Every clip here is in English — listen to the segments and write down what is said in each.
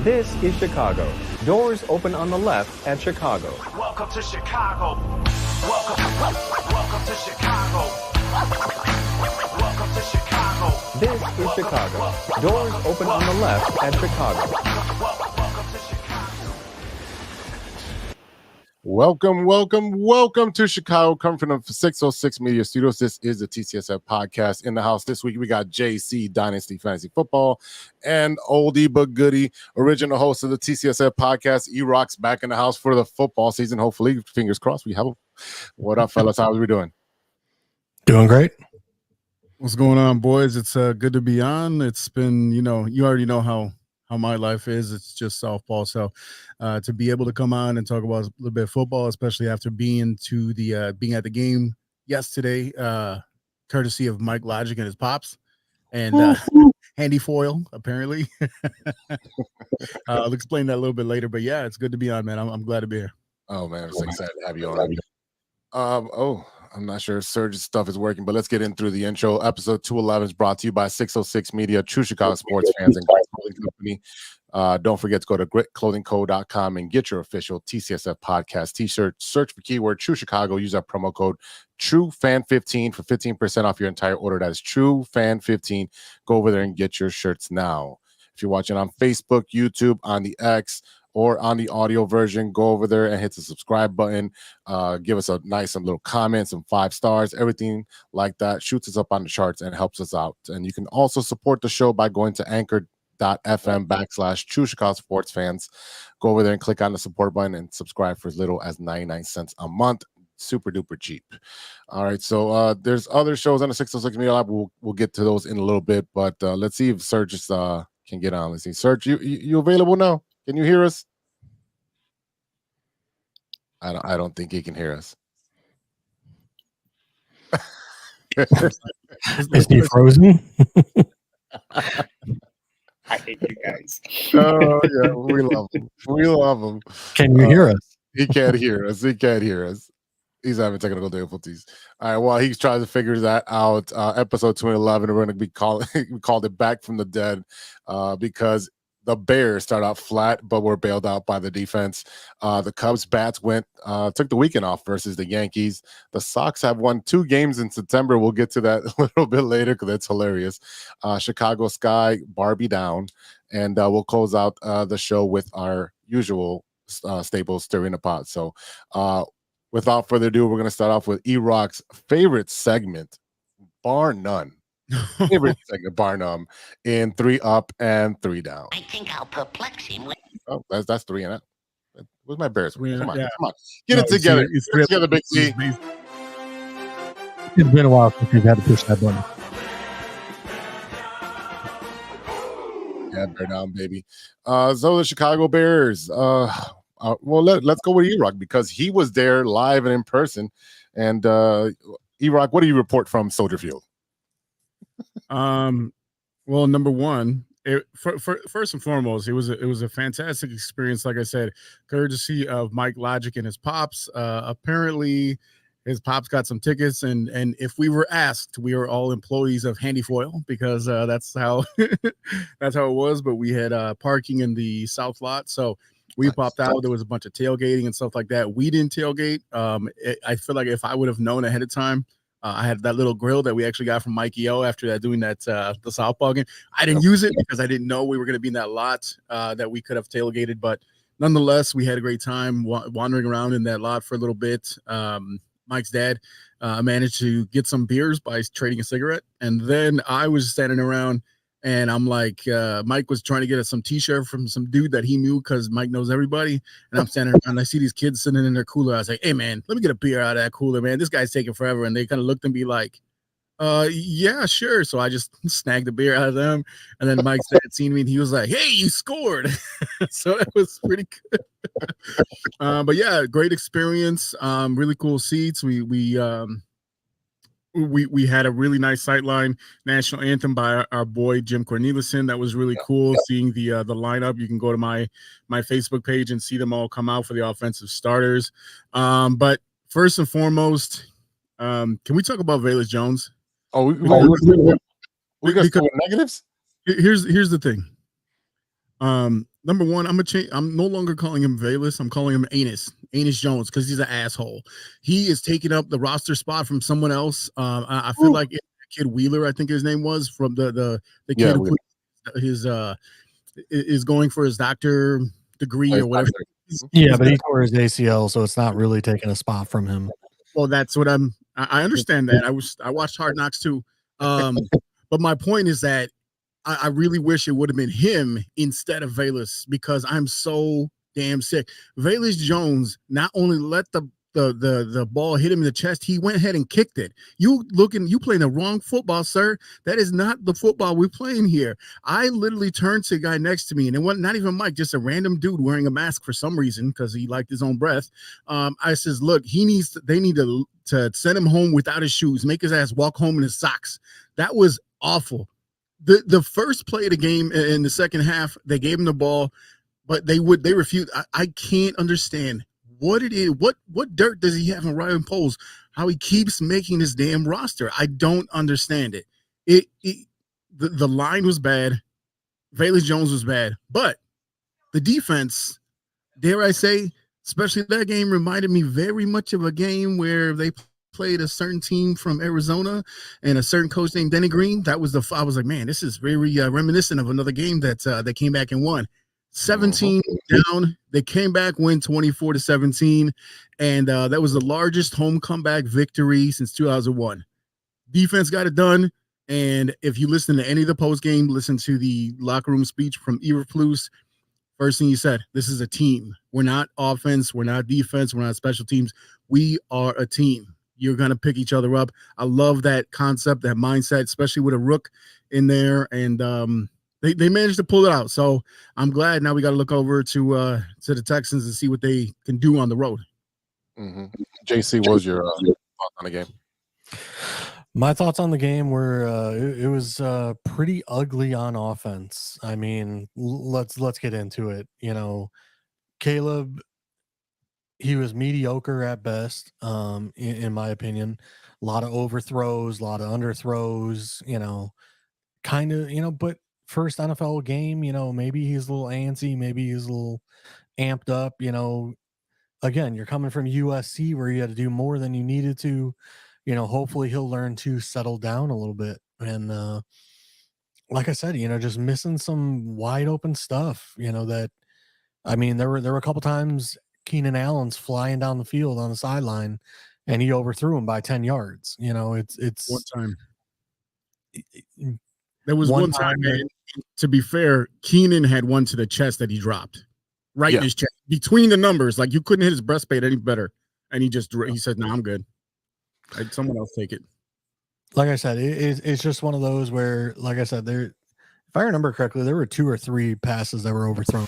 This is Chicago. Doors open on the left at Chicago. Welcome to Chicago. Welcome to Chicago. Welcome to Chicago. This is Chicago. Doors open on the left at Chicago. Welcome to Chicago. Welcome to Chicago, coming from the 606 Media Studios. This is the TCSF podcast. In the house this week, we got JC Dynasty Fantasy Football and oldie but goodie, original host of the TCSF podcast, E-Rock's back in the house for the football season. Hopefully, fingers crossed, we have him. What up, fellas? How are we doing? Doing great. What's going on, boys? It's good to be on. It's been, you already know how my life is. It's just softball. So to be able to come on and talk about a little bit of football, especially after being at the game yesterday, courtesy of Mike Logic and his pops and Handy Foil, apparently. I'll explain that a little bit later. But yeah, it's good to be on, man. I'm glad to be here. Oh man, I'm so excited to have you on. I'm not sure if Serge's stuff is working, but let's get in through the intro. Episode 211 is brought to you by 606 Media, true Chicago sports fans and clothing company. Don't forget to go to gritclothingco.com and get your official TCSF podcast t-shirt. Search for keyword True Chicago. Use our promo code TrueFan15 for 15% off your entire order. That is TrueFan15. Go over there and get your shirts now. If you're watching on Facebook, YouTube, on the X, or on the audio version, go over there and hit the subscribe button. Give us a nice little comment, some 5 stars, everything like that. Shoots us up on the charts and helps us out. And you can also support the show by going to anchor.fm/True Chicago Sports Fans. Go over there and click on the support button and subscribe for as little as 99 cents a month. Super duper cheap. All right, so there's other shows on the 606 Media Lab. We'll get to those in a little bit, but let's see if Serge can get on. Let's see. Serge, you available now? Can you hear us? I don't think he can hear us. Is he frozen? I hate you guys. Oh yeah, we love him. We love him. Can you hear us? He can't hear us. He can't hear us. He's having technical difficulties. All right, well, he's trying to figure that out. Episode 211, we're going to be we called it back from the dead because the Bears start out flat, but were bailed out by the defense. The Cubs bats took the weekend off versus the Yankees. The Sox have won 2 games in September. We'll get to that a little bit later because that's hilarious. Chicago Sky, Barbie down. And we'll close out the show with our usual staples, stirring the pot. So without further ado, we're going to start off with E-Rock's favorite segment, bar none. Favorite segment, bar none, in 3 up and 3 down. I think I'll perplex him with. Oh, that's 3 and that. Where's my Bears? Come on. Get No, it together. Get it together, Big C. It's been a while since we've had to push that button. Yeah, bear down, baby. So the Chicago Bears. Well, let's go with E-Rock because he was there live and in person. And E-Rock, what do you report from Soldier Field? Well, number one, first and foremost, it was a fantastic experience. Like I said, courtesy of Mike Logic and his pops. Apparently, his pops got some tickets, and if we were asked, we were all employees of Handy Foil because that's how that's how it was. But we had parking in the south lot, so we popped out. There was a bunch of tailgating and stuff like that. We didn't tailgate. I feel like if I would have known ahead of time. I had that little grill that we actually got from Mikey O after doing the softball game. I didn't use it because I didn't know we were going to be in that lot that we could have tailgated. But nonetheless, we had a great time wandering around in that lot for a little bit. Mike's dad managed to get some beers by trading a cigarette. And then I was standing around and I'm like, Mike was trying to get us some t-shirt from some dude that he knew because Mike knows everybody. And I'm standing around and I see these kids sitting in their cooler. I was like, hey, man, let me get a beer out of that cooler, man. This guy's taking forever. And they kind of looked and be like, yeah, sure. So I just snagged the beer out of them. And then Mike's dad seen me and he was like, hey, you scored. So it was pretty good. But yeah, great experience. Really cool seats. We had a really nice sightline national anthem by our boy Jim Cornelison. That was really cool. Seeing the lineup. You can go to my Facebook page and see them all come out for the offensive starters. But first and foremost, can we talk about Velus Jones? Oh, we got negatives. Here's the thing. Number one, I'm no longer calling him Velus. I'm calling him Anus Jones, because he's an asshole. He is taking up the roster spot from someone else. I feel like kid Wheeler, I think his name was, from the kid who is going for his doctor degree or whatever. Yeah, but he tore his ACL, so it's not really taking a spot from him. Well, that's what I understand that. I watched Hard Knocks too. But my point is that I really wish it would have been him instead of Velus, because I'm so damn sick. Velus Jones not only let the ball hit him in the chest, he went ahead and kicked it. You playing the wrong football, sir. That is not the football we're playing here. I literally turned to the guy next to me, and it wasn't not even Mike, just a random dude wearing a mask for some reason because he liked his own breath. I says, look, they need to send him home without his shoes, make his ass walk home in his socks. That was awful. The first play of the game in the second half, they gave him the ball, but they refused. I can't understand what it is. What dirt does he have in Ryan Poles? How he keeps making this damn roster? I don't understand it. The line was bad. Velus Jones was bad, but the defense, dare I say, especially that game, reminded me very much of a game where they played a certain team from Arizona and a certain coach named Denny Green. I was like, man, this is very reminiscent of another game that they came back and won. 17 down, they came back, win 24-17, and that was the largest home comeback victory since 2001. Defense got it done, and if you listen to any of the post game, listen to the locker room speech from Eberflus. First thing he said, this is a team. We're not offense, we're not defense, we're not special teams. We are a team. You're going to pick each other up. I love that concept, that mindset, especially with a rook in there. And they managed to pull it out. So I'm glad now we got to look over to the Texans and see what they can do on the road. Mm-hmm. JC, what was your thought on the game? My thoughts on the game were it was pretty ugly on offense. I mean, let's get into it. You know, Caleb, he was mediocre at best, in my opinion. A lot of overthrows, a lot of underthrows, kind of, but first NFL game, maybe he's a little antsy, maybe he's a little amped up, Again, you're coming from USC where you had to do more than you needed to. Hopefully he'll learn to settle down a little bit. And like I said, just missing some wide open stuff, that, I mean, there were a couple times Keenan Allen's flying down the field on the sideline and he overthrew him by 10 yards. It's one time. There was one time, man, to be fair, Keenan had one to the chest that he dropped in his chest between the numbers. Like, you couldn't hit his breastplate any better. And he said, no, I'm good. Someone else take it. Like I said, it's just one of those where, like I said, if I remember correctly, there were 2 or 3 passes that were overthrown.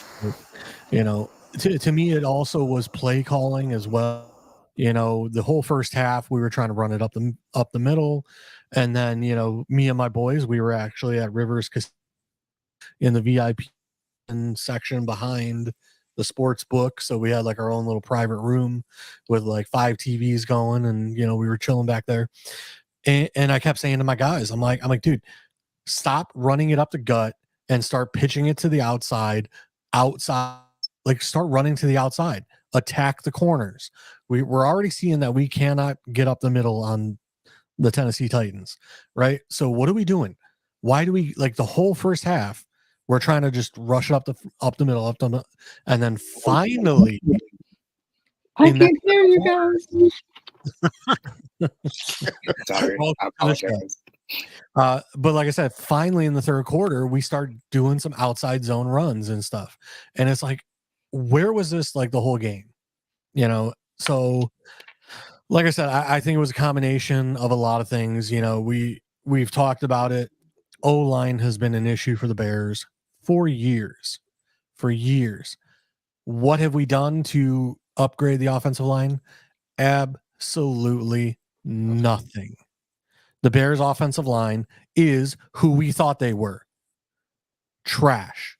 To me, it also was play calling as well. The whole first half, we were trying to run it up the middle. And then, me and my boys, we were actually at Rivers in the VIP section behind the sports book. So we had like our own little private room with like 5 TVs going, and we were chilling back there. And I kept saying to my guys, I'm like, dude, stop running it up the gut and start pitching it to the outside. Like, start running to the outside, attack the corners. We're already seeing that we cannot get up the middle on the Tennessee Titans, right? So what are we doing? Why do we, like, the whole first half, we're trying to just rush it up the middle, and then finally, I can't hear you guys. Sorry, I apologize. But like I said, finally in the third quarter, we start doing some outside zone runs and stuff, and it's like, where was this like the whole game? So like I said, I think it was a combination of a lot of things. We've talked about it. O-line has been an issue for the Bears for years. What have we done to upgrade the offensive line? Absolutely nothing. The Bears offensive line is who we thought they were. Trash.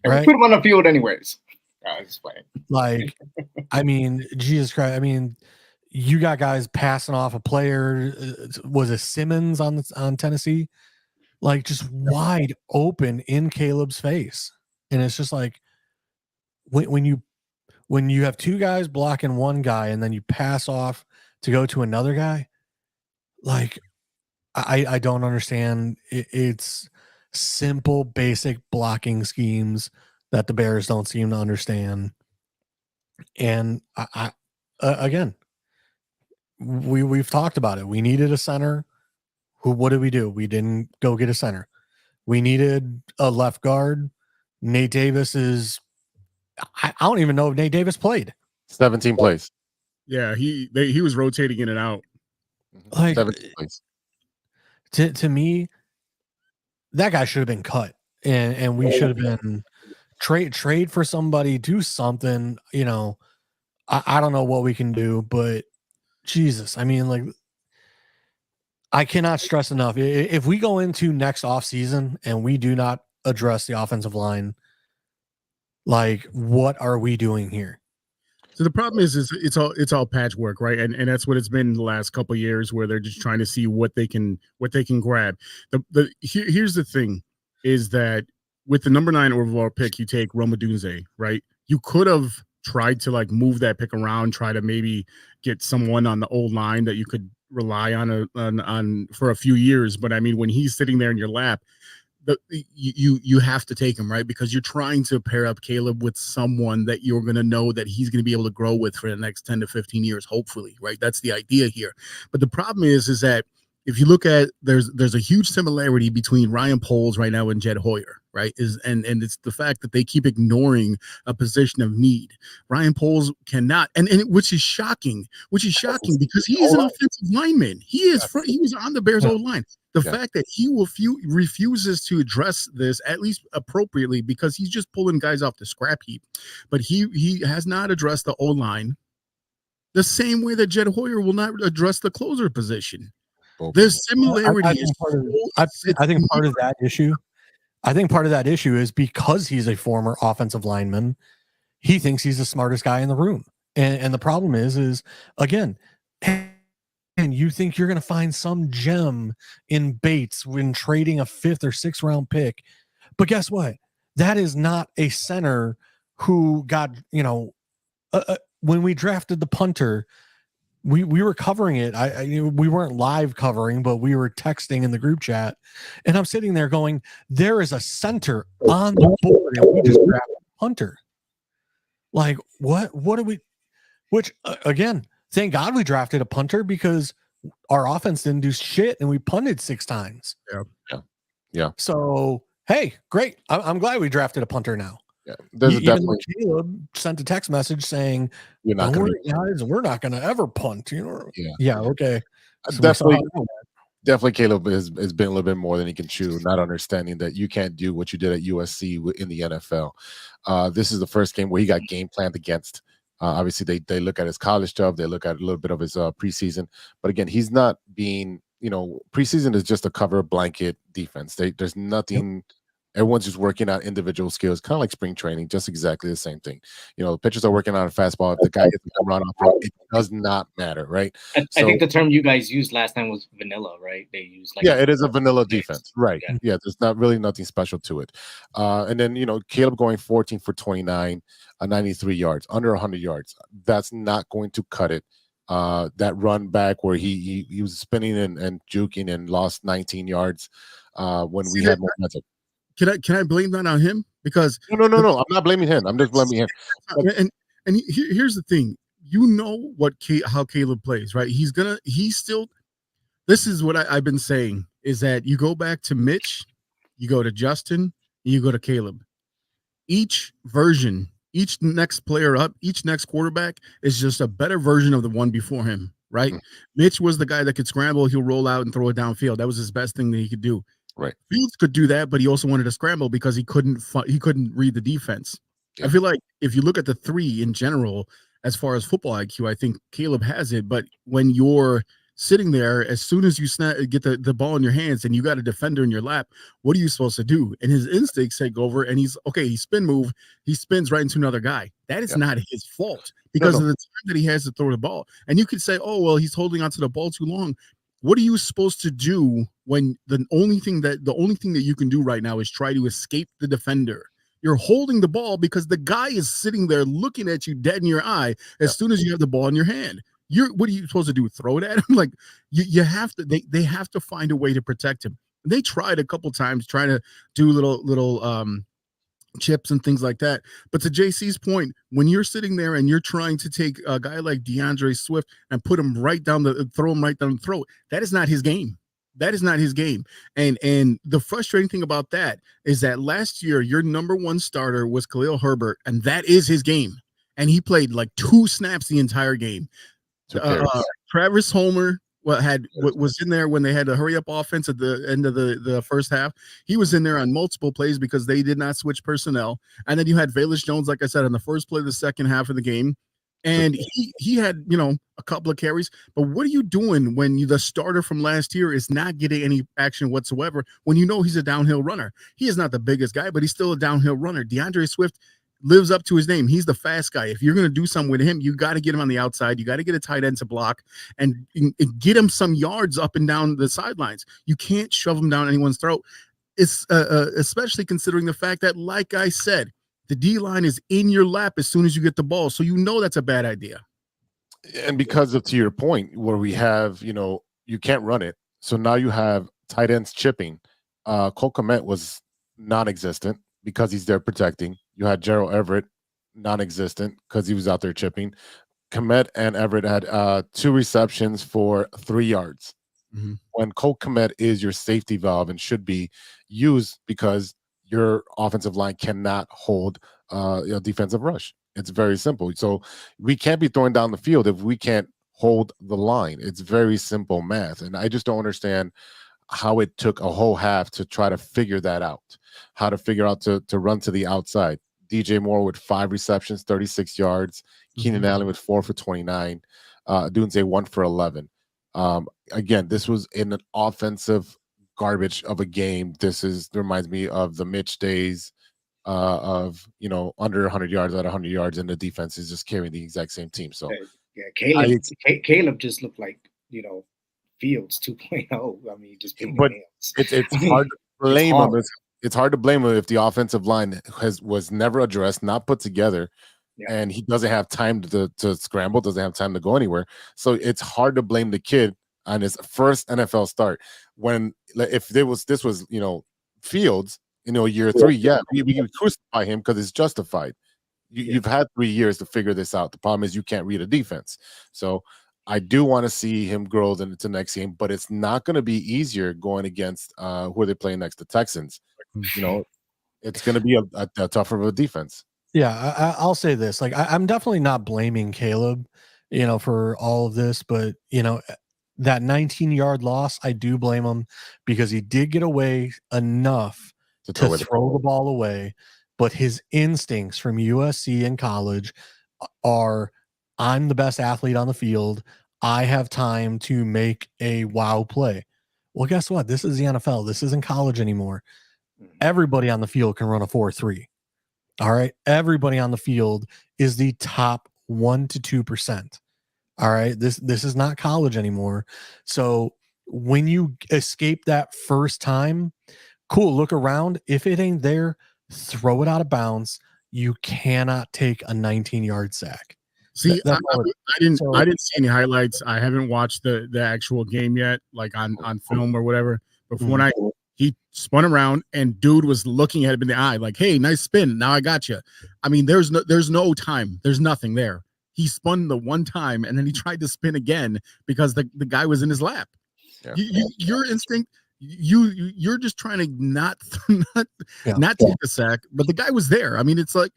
And right? we put them on the field anyways. Like, I mean, Jesus Christ. I mean, you got guys passing off a player. Was it Simmons on Tennessee? Like, just wide open in Caleb's face. And it's just like when you have two guys blocking one guy and then you pass off to go to another guy, like I don't understand. It's simple, basic blocking schemes that the Bears don't seem to understand. And again, we've talked about it. We needed a center. What did we do? We didn't go get a center. We needed a left guard. Nate Davis is. I don't even know if Nate Davis played. 17 plays. Yeah, he was rotating in and out. Like 17 plays. To me, that guy should have been cut, and we should have been trade for somebody, do something. You know, I don't know what we can do, but Jesus, I mean, like, I cannot stress enough. If we go into next offseason and we do not address the offensive line, like, what are we doing here? So the problem is it's all patchwork, right? And that's what it's been the last couple of years, where they're just trying to see what they can grab. Here's the thing, is that with the number 9 overall pick, you take Roma Dunze, right? You could have tried to like move that pick around, try to maybe get someone on the old line that you could rely on for a few years. But I mean, when he's sitting there in your lap, you have to take him, right? Because you're trying to pair up Caleb with someone that you're going to know that he's going to be able to grow with for the next 10 to 15 years, hopefully, right? That's the idea here. But the problem is that if you look at, there's a huge similarity between Ryan Poles right now and Jed Hoyer, right? And it's the fact that they keep ignoring a position of need. Ryan Poles cannot, which is shocking because he is an offensive lineman. He was on the Bears' old line. The fact that he refuses to address this, at least appropriately, because he's just pulling guys off the scrap heap. But he has not addressed the O-line the same way that Jed Hoyer will not address the closer position. There's similarity. I think part of that issue. I think part of that issue is because he's a former offensive lineman, he thinks he's the smartest guy in the room. And the problem is again, and you think you're going to find some gem in Bates when trading a 5th or 6th round pick. But guess what? That is not a center who got, when we drafted the punter, we were covering it. We weren't live covering, but we were texting in the group chat, and I'm sitting there going, there is a center on the board, and we just drafted a punter. Like, what do we, which again, thank God we drafted a punter, because our offense didn't do shit and we punted 6 times. Yeah. So, hey, great. I'm glad we drafted a punter now. Yeah. There's definitely Caleb sent a text message saying, you're not going to, guys, we're not going to ever punt. Yeah. Okay. So definitely Caleb has been a little bit more than he can chew, not understanding that you can't do what you did at USC in the NFL. This is the first game where he got game planned against. Obviously, they look at his college stuff. They look at a little bit of his preseason. But again, he's not being, preseason is just a cover blanket defense. There's nothing. Yep. Everyone's just working out individual skills, kind of like spring training, just exactly the same thing. The pitchers are working on a fastball. If the guy gets a run off, it does not matter, right? I think the term you guys used last time was vanilla, right? They use it is a vanilla defense, right? Yeah, there's not really nothing special to it. And then Caleb going 14 for 29, 93 yards, under 100 yards. That's not going to cut it. That run back where he was spinning and juking and lost 19 yards when we had momentum. Can I blame that on him? Because no. I'm not blaming him. I'm just blaming him. Here's the thing. How Caleb plays, right? This is what I've been saying, is that you go back to Mitch, you go to Justin, and you go to Caleb. Each version, each next player up, each next quarterback is just a better version of the one before him, right? Mm-hmm. Mitch was the guy that could scramble. He'll roll out and throw it downfield. That was his best thing that he could do. Right. Fields could do that, but he also wanted to scramble because he couldn't read the defense. Yeah. I feel like if you look at the 3 in general, as far as football IQ, I think Caleb has it. But when you're sitting there, as soon as you get the ball in your hands and you got a defender in your lap, what are you supposed to do? And his instincts take over, and he spins right into another guy. That is not his fault because of the time that he has to throw the ball. And you could say, oh, well, he's holding onto the ball too long. What are you supposed to do when the only thing that you can do right now is try to escape the defender? You're holding the ball because the guy is sitting there looking at you dead in your eye as soon as you have the ball in your hand. What are you supposed to do? Throw it at him? Like you have to. They have to find a way to protect him. They tried a couple times trying to do little chips and things like that. But to JC's point, when you're sitting there and you're trying to take a guy like DeAndre Swift and throw him right down the throat, that is not his game. That is not his game. And the frustrating thing about that is that last year, your number one starter was Khalil Herbert, and that is his game. And he played like 2 snaps the entire game. Travis Homer was in there when they had a hurry up offense at the end of the first half. He was in there on multiple plays because they did not switch personnel. And then you had Velus Jones, like I said, on the first play of the second half of the game. And he had, a couple of carries. But what are you doing when the starter from last year is not getting any action whatsoever when you know he's a downhill runner? He is not the biggest guy, but he's still a downhill runner. DeAndre Swift lives up to his name. He's the fast guy. If you're going to do something with him, you got to get him on the outside. You got to get a tight end to block and get him some yards up and down the sidelines. You can't shove him down anyone's throat. It's especially considering the fact that, like I said, the D-line is in your lap as soon as you get the ball. So that's a bad idea. And because to your point, where we have, you can't run it. So now you have tight ends chipping. Cole Kmet was non-existent because he's there protecting. You had Gerald Everett, non-existent because he was out there chipping. Kmet and Everett had 2 receptions for 3 yards. Mm-hmm. When Cole Kmet is your safety valve and should be used because your offensive line cannot hold a defensive rush. It's very simple. So we can't be throwing down the field if we can't hold the line. It's very simple math. And I just don't understand how it took a whole half to try to figure that out, how to figure out to run to the outside. DJ Moore with 5 receptions, 36 yards. Keenan Allen with 4 for 29. Dunze 1 for 11. Again, this was in an offensive garbage of a game. This reminds me of the Mitch days of under 100 yards at 100 yards, and the defense is just carrying the exact same team. So Caleb just looked like Fields 2.0. I mean, just but it's hard to blame him. It's hard to blame him if the offensive line was never addressed, not put together, and he doesn't have time to scramble, doesn't have time to go anywhere. So it's hard to blame the kid on his first NFL start. When if this was Fields, year 3, we can crucify him because it's justified. You've had 3 years to figure this out. The problem is you can't read a defense. So I do want to see him grow into next game, but it's not going to be easier going against who are they playing next? The Texans. It's going to be a tougher of a defense. Yeah, I'll say this. Like, I'm definitely not blaming Caleb, for all of this, but that 19-yard loss, I do blame him because he did get away enough to throw the ball away, but his instincts from USC in college are, I'm the best athlete on the field. I have time to make a wow play. Well, guess what? This is the NFL. This isn't college anymore. Everybody on the field can run a 4.3. All right. Everybody on the field is the top 1 to 2%. All right. This is not college anymore. So when you escape that first time, cool, look around. If it ain't there, throw it out of bounds. You cannot take a 19-yard sack. See, I didn't see any highlights. I haven't watched the actual game yet, like on film or whatever. But when he spun around and dude was looking at him in the eye, like, "Hey, nice spin. Now I got you." I mean, there's no time. There's nothing there. He spun the one time and then he tried to spin again because the guy was in his lap. Yeah. Your instinct. You're just trying to not take a sack, but the guy was there. I mean, it's like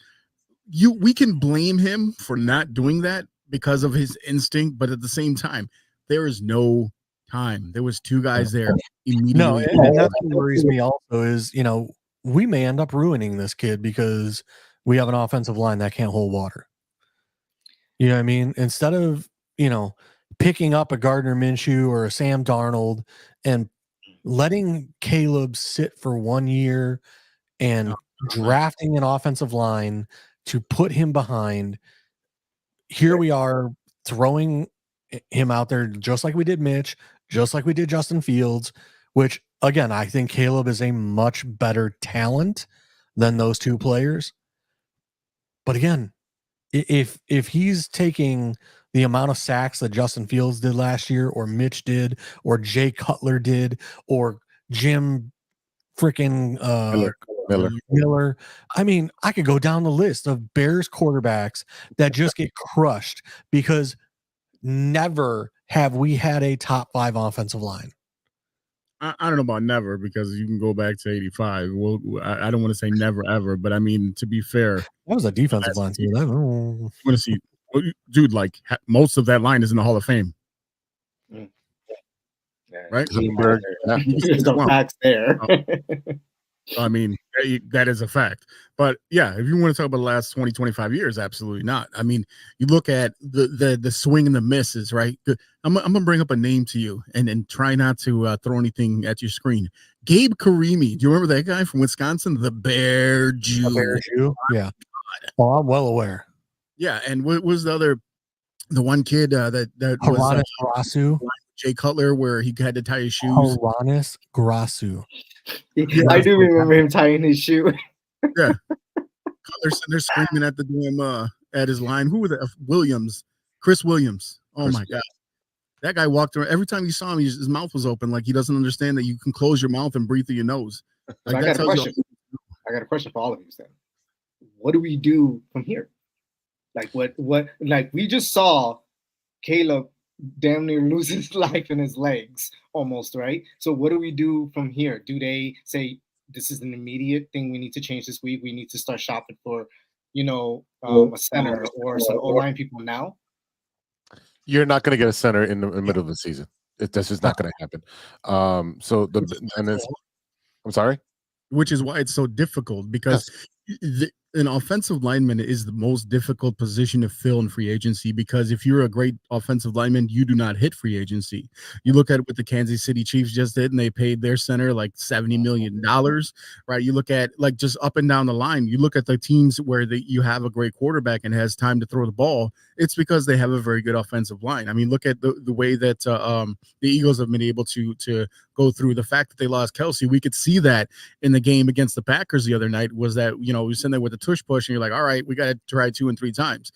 we can blame him for not doing that because of his instinct, but at the same time, there is no time. There was 2 guys there immediately. No, and that's what worries me also is, we may end up ruining this kid because we have an offensive line that can't hold water. You know what I mean? Instead of, picking up a Gardner Minshew or a Sam Darnold and letting Caleb sit for 1 year and drafting an offensive line to put him behind, here we are throwing him out there just like we did Mitch, just like we did Justin Fields, which, again, I think Caleb is a much better talent than those two players. But again, if he's taking the amount of sacks that Justin Fields did last year, or Mitch did, or Jay Cutler did, or Jim freaking Miller. I mean, I could go down the list of Bears quarterbacks that just get crushed because never have we had a top 5 offensive line. I don't know about never, because you can go back to 85. Well, I don't want to say never ever, but I mean, to be fair, that was a defensive line too. I want to see, dude, like most of that line is in the Hall of Fame. Right? There's no facts there. I mean, that is a fact. But yeah, if you want to talk about the last 20, 25 years, absolutely not. I mean, you look at the swing and the misses, right? I'm going to bring up a name to you and try not to throw anything at your screen. Gabe Karimi. Do you remember that guy from Wisconsin? The Bear Jew. The Bear Jew? Yeah. Well, I'm well aware. Yeah. And what was the one kid that Haranis Grasu? Jay Cutler, where he had to tie his shoes? Haranis Grasu. Yeah, I do remember him tying his shoe. Yeah. Cutler sitting there screaming at the damn at his line. Who was that? Chris Williams. Oh my God. That guy walked around. Every time you saw him, his mouth was open, like he doesn't understand that you can close your mouth and breathe through your nose. Like, I got a question. I got a question for all of you then. What do we do from here? Like what like we just saw Caleb damn near lose his life in his legs almost, right? So what do we do from here? Do they say this is an immediate thing we need to change this week? We need to start shopping for, a center or some O-line people now? You're not going to get a center in the middle of the season. That's just not going to happen. I'm sorry? Which is why it's so difficult, because an offensive lineman is the most difficult position to fill in free agency, because if you're a great offensive lineman, you do not hit free agency. You look at what the Kansas City Chiefs just did, and they paid their center like $70 million, right? You look at like just up and down the line, you look at the teams where you have a great quarterback and has time to throw the ball. It's because they have a very good offensive line. I mean, look at the way that the Eagles have been able to go through the fact that they lost Kelsey. We could see that in the game against the Packers the other night, was that, we were sitting there with a tush push and you're like, all right, we got to try 2 and 3 times,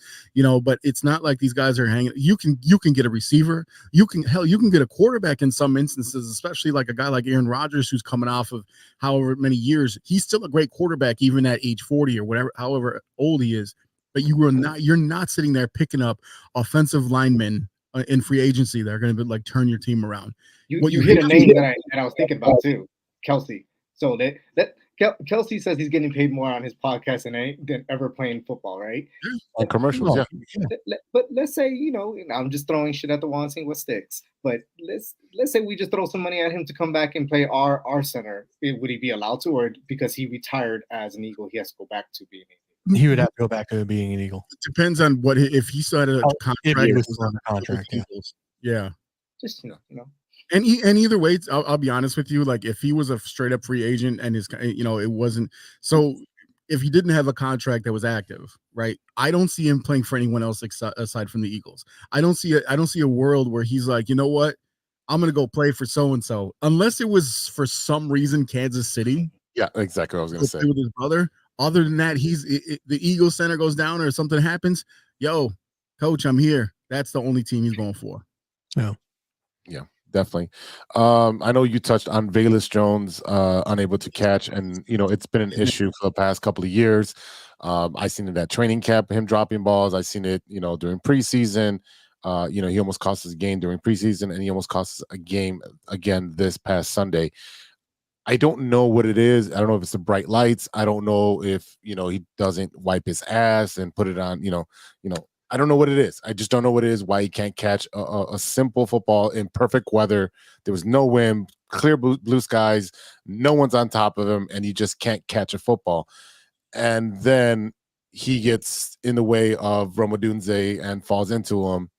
but it's not like these guys are hanging. You can get a receiver. You can get a quarterback in some instances, especially like a guy like Aaron Rodgers, who's coming off of however many years. He's still a great quarterback, even at age 40 or whatever, however old he is. But you're not sitting there picking up offensive linemen in free agency that are going to be like turn your team around. You hit a name that I was thinking about too, Kelsey. So that Kelsey says he's getting paid more on his podcast than ever playing football, right? On commercials, yeah. But let's say, I'm just throwing shit at the wall and seeing what sticks. But let's say we just throw some money at him to come back and play our center. Would he be allowed to, or because he retired as an Eagle, he has to go back to being an Eagle? He would have to go back to being an Eagle. It depends on if he started a contract. If he was on the contract, yeah. Just And either way, I'll be honest with you. Like if he was a straight up free agent and it wasn't. So if he didn't have a contract that was active, right? I don't see him playing for anyone else aside from the Eagles. I don't see a world where he's like, you know what, I'm gonna go play for so and so, unless it was for some reason Kansas City. Yeah, exactly what I was gonna say. With his brother. Other than that, the Eagles center goes down or something happens. Yo, coach, I'm here. That's the only team he's going for. Yeah, definitely. I know you touched on Velus Jones unable to catch, and it's been an issue for the past couple of years. I seen it at training camp, him dropping balls. I seen it, during preseason. He almost cost us a game during preseason, and he almost cost us a game again this past Sunday. I don't know what it is. I don't know if it's the bright lights. I don't know if he doesn't wipe his ass and put it on. I don't know what it is. I just don't know what it is. Why he can't catch a simple football in perfect weather. There was no wind, clear blue skies. No one's on top of him, and he just can't catch a football. And then he gets in the way of Romadunze and falls into him.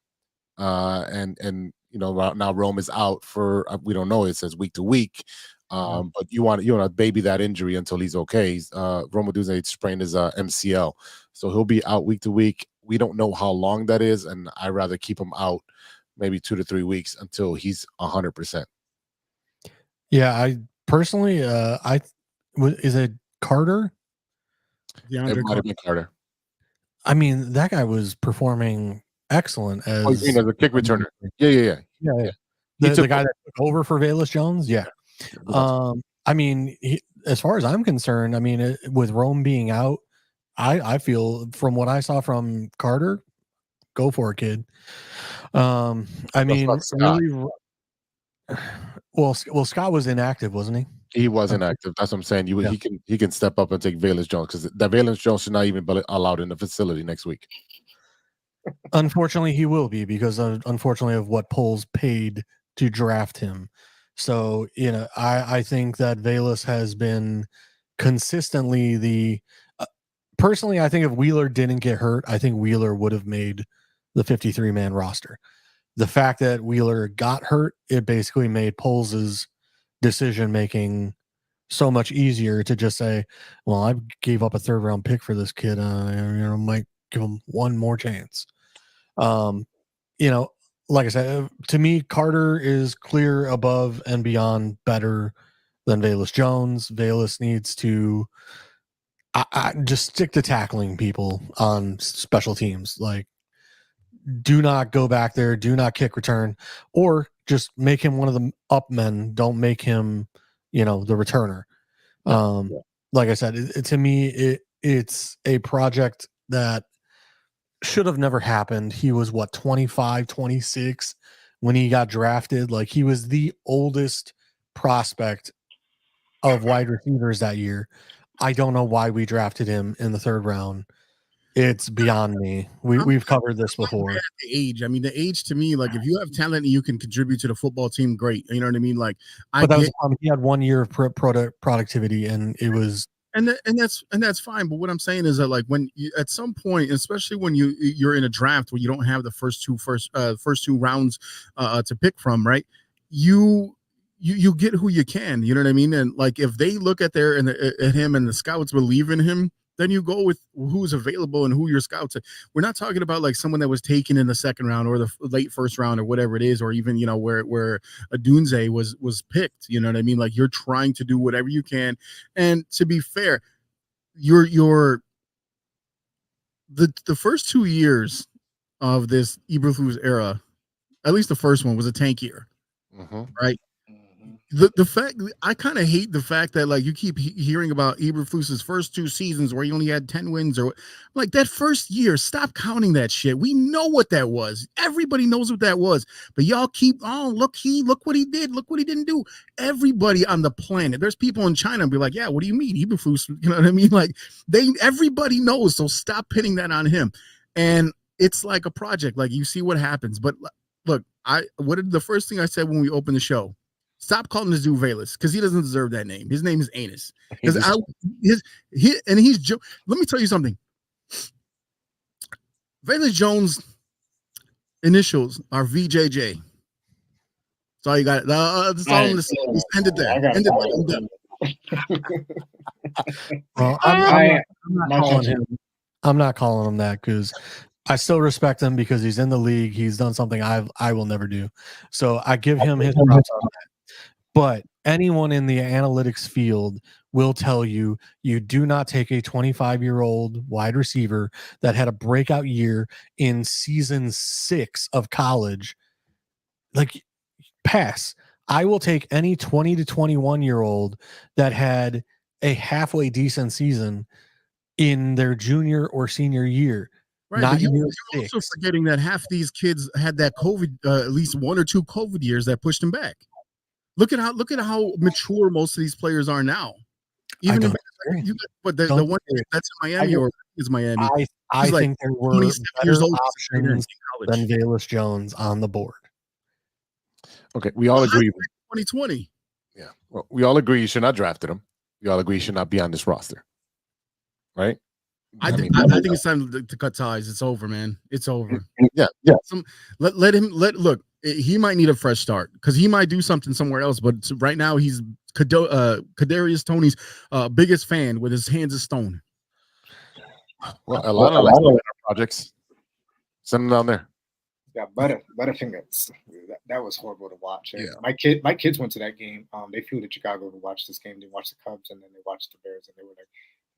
Now Rome is out for we don't know. It says week to week. But you want to baby that injury until he's okay. Romadunze sprained his MCL, so he'll be out week to week. We don't know how long that is, and I'd rather keep him out maybe 2 to 3 weeks until he's 100%. Yeah, I personally, is it Carter It DeAndre might have been Carter. I mean, that guy was performing excellent Oh, you mean as as a kick returner? Yeah. yeah. He The took guy that took over for Velus Jones, yeah. over. I mean, as far as I'm concerned, I mean, with Rome being out, I feel from what I saw from Carter, go for it, kid. I mean, about Scott? really, well, Scott was inactive, wasn't he? He wasn't active. That's what I'm saying. Yeah. He can step up and take Valence Jones because that Valence Jones should not even be allowed in the facility next week. Unfortunately, he will be because unfortunately of what polls paid to draft him. So, you know, I think that Valus has been consistently the personally, I think if Wheeler didn't get hurt, I think Wheeler would have made the 53-man roster. The fact that Wheeler got hurt, it basically made Poles' decision making so much easier to just say, well, I gave up a 3rd round pick for this kid. Might give him one more chance. You know, like I said, to me, Carter is clear above and beyond better than Velus Jones. Velus needs to I just stick to tackling people on special teams. Like, do not go back there. Do not kick return, or just make him one of the up men. Don't make him, the returner. Like I said, to me, it's a project that should have never happened. He was 25, 26 when he got drafted. Like, he was the oldest prospect of wide receivers that year. I don't know why we drafted him in the 3rd round. It's beyond me. We've covered this before. The age. I mean, the age to me, like, if you have talent and you can contribute to the football team, great. You know what I mean? Like, he had 1 year of productivity, and it was. And that's fine. But what I'm saying is that, like, when you, at some point, especially when you're in a draft where you don't have the first two rounds to pick from, right? You get who you can. You know what I mean? And, like, if they look at him and the scouts believe in him, then you go with who's available and who your scouts are. We're not talking about, like, someone that was taken in the 2nd round or the late 1st round or whatever it is, or even, where a Dunze was picked. You know what I mean? Like, you're trying to do whatever you can. And to be fair, the first 2 years of this Eberflus era, at least the first one, was a tank year, right? The fact, I kind of hate the fact that, like, you keep hearing about Eberflus's first 2 seasons where he only had 10 wins, or like that first year. Stop counting that shit. We know what that was. Everybody knows what that was. But y'all keep, look what he did. Look what he didn't do. Everybody on the planet. There's people in China and be like, yeah, what do you mean Eberflus? You know what I mean? Like, everybody knows. So stop pinning that on him. And it's like a project. Like, you see what happens. But look, the first thing I said when we opened the show? Stop calling this dude Velus, because he doesn't deserve that name. His name is Anus. Because let me tell you something. Velus Jones' initials are VJJ. That's all you got. That's all I'm going to say. End it there. Well, I'm not calling him that, because I still respect him because he's in the league. He's done something I will never do. So I give him his props on that. But anyone in the analytics field will tell you, you do not take a 25-year-old wide receiver that had a breakout year in season 6 of college. Like, pass. I will take any 20 to 21-year-old that had a halfway decent season in their junior or senior year. Right, not but you're year also 6. forgetting that half these kids had that COVID, at least 1 or 2 COVID years that pushed them back. Look at how mature most of these players are now. Even the one that's in Miami or is Miami. I think there were better options than Velus Jones on the board. Okay, we all agree. 2020. Yeah, well, we all agree you should not drafted him. We all agree you should not be on this roster, right? I think it's time to cut ties. It's over, man. It's over. Yeah. Let him look. He might need a fresh start because he might do something somewhere else. But right now, he's Kadarius Toney's biggest fan with his hands of stone. Well, a lot of projects. Send them down there. Yeah, Butterfingers. That was horrible to watch. Yeah. My kids went to that game. They flew to Chicago to watch this game. They watched the Cubs and then they watched the Bears, and they were like,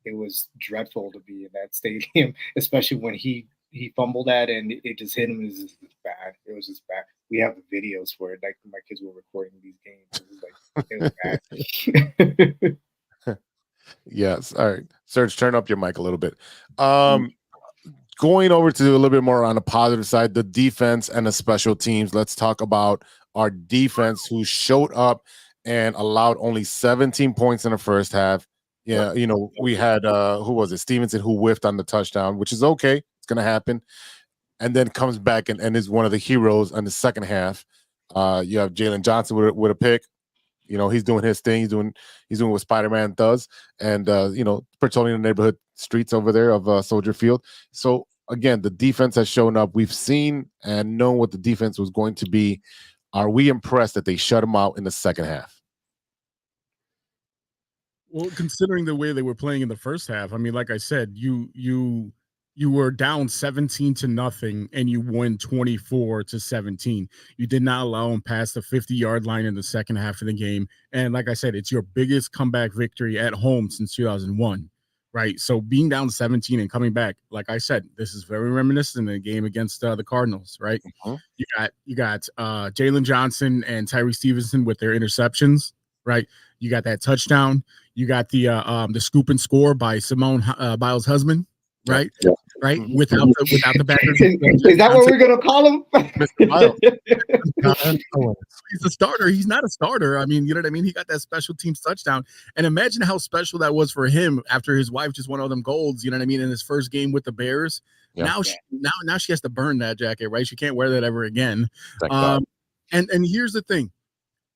it was dreadful to be in that stadium, especially when he fumbled that and it just hit him. It was just bad. It was just bad. We have the videos for it. Like my kids were recording these games. It was bad. Yes. All right. Serge, turn up your mic a little bit. Going over to a little bit more on the positive side, the defense and the special teams. Let's talk about our defense, who showed up and allowed only 17 points in the first half. Yeah, we had who was it? Stevenson, who whiffed on the touchdown, which is okay. It's gonna happen. And then comes back and is one of the heroes in the second half. You have Jalen Johnson with a pick. He's doing his thing. He's doing what Spider-Man does, and patrolling the neighborhood streets over there of Soldier Field. So again, the defense has shown up. We've seen and known what the defense was going to be. Are we impressed that they shut them out in the second half? Well, considering the way they were playing in the first half, I mean, like I said, you were down 17-0 and you won 24-17. You did not allow them past the 50-yard line in the second half of the game. And like I said, it's your biggest comeback victory at home since 2001, right? So being down 17 and coming back, like I said, this is very reminiscent of the game against the Cardinals, right? You got Jalen Johnson and Tyree Stevenson with their interceptions, right? You got that touchdown. You got the scoop and score by Simone Biles' husband, right? Yeah. Right? Without the backers. Is that what we're gonna call him? Mr. Biles. He's a starter. He's not a starter. I mean, you know what I mean? He got that special teams touchdown. And imagine how special that was for him after his wife just won all them golds, you know what I mean, in his first game with the Bears. Yeah. Now she has to burn that jacket, right? She can't wear that ever again. And here's the thing.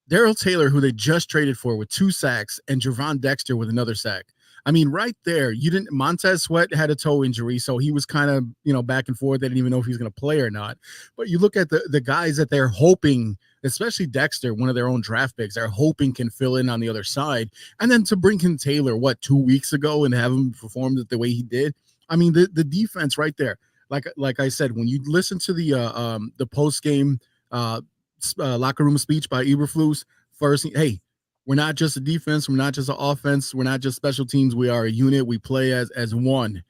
Darrell Taylor, who they just traded for with 2 sacks, and Javon Dexter with another sack. I mean, right there, Montez Sweat had a toe injury, so he was kind of, back and forth. They didn't even know if he was going to play or not. But you look at the guys that they're hoping, especially Dexter, one of their own draft picks, they're hoping can fill in on the other side. And then to bring in Taylor, 2 weeks ago, and have him perform the way he did. I mean, the defense right there. Like I said, when you listen to the post game locker room speech by Eberflus, first, hey, we're not just a defense, we're not just an offense, we're not just special teams, we are a unit, we play as one,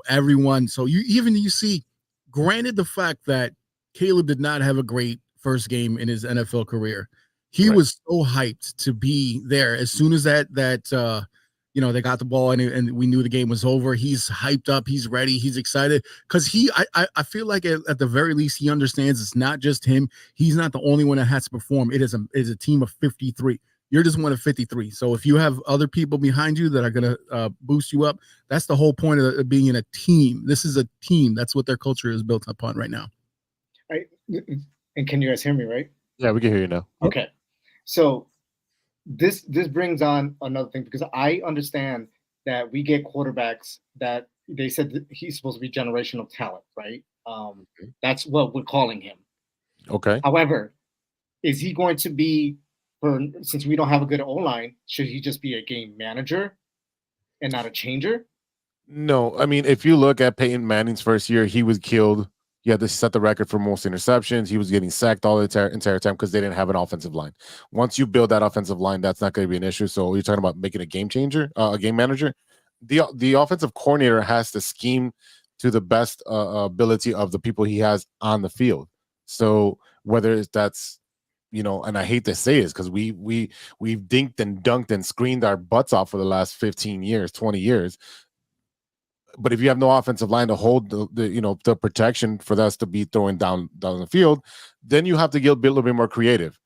everyone. So you see, granted the fact that Caleb did not have a great first game in his NFL career, he was so hyped to be there. As soon as that they got the ball and we knew the game was over, he's hyped up, he's ready, he's excited, because I feel like at the very least he understands it's not just him. He's not the only one that has to perform. It is a team of 53. You're just one of 53. So if you have other people behind you that are going to boost you up, that's the whole point of being in a team. This is a team. That's what their culture is built upon right now. Right. And can you guys hear me, right? Yeah, we can hear you now. Okay. So this brings on another thing, because I understand that we get quarterbacks that they said that he's supposed to be generational talent, right? That's what we're calling him. Okay. However, is he going to be, since we don't have a good O-line, should he just be a game manager and not a changer? No, I mean, if you look at Peyton Manning's first year, he was killed. He had to set the record for most interceptions. He was getting sacked all the entire time because they didn't have an offensive line. Once you build that offensive line, that's not going to be an issue. So you're talking about making a game changer, a game manager. The offensive coordinator has to scheme to the best ability of the people he has on the field. So whether that's, and I hate to say this because we've dinked and dunked and screened our butts off for the last 15 years, 20 years. But if you have no offensive line to hold the protection for us to be throwing down the field, then you have to get a little bit more creative.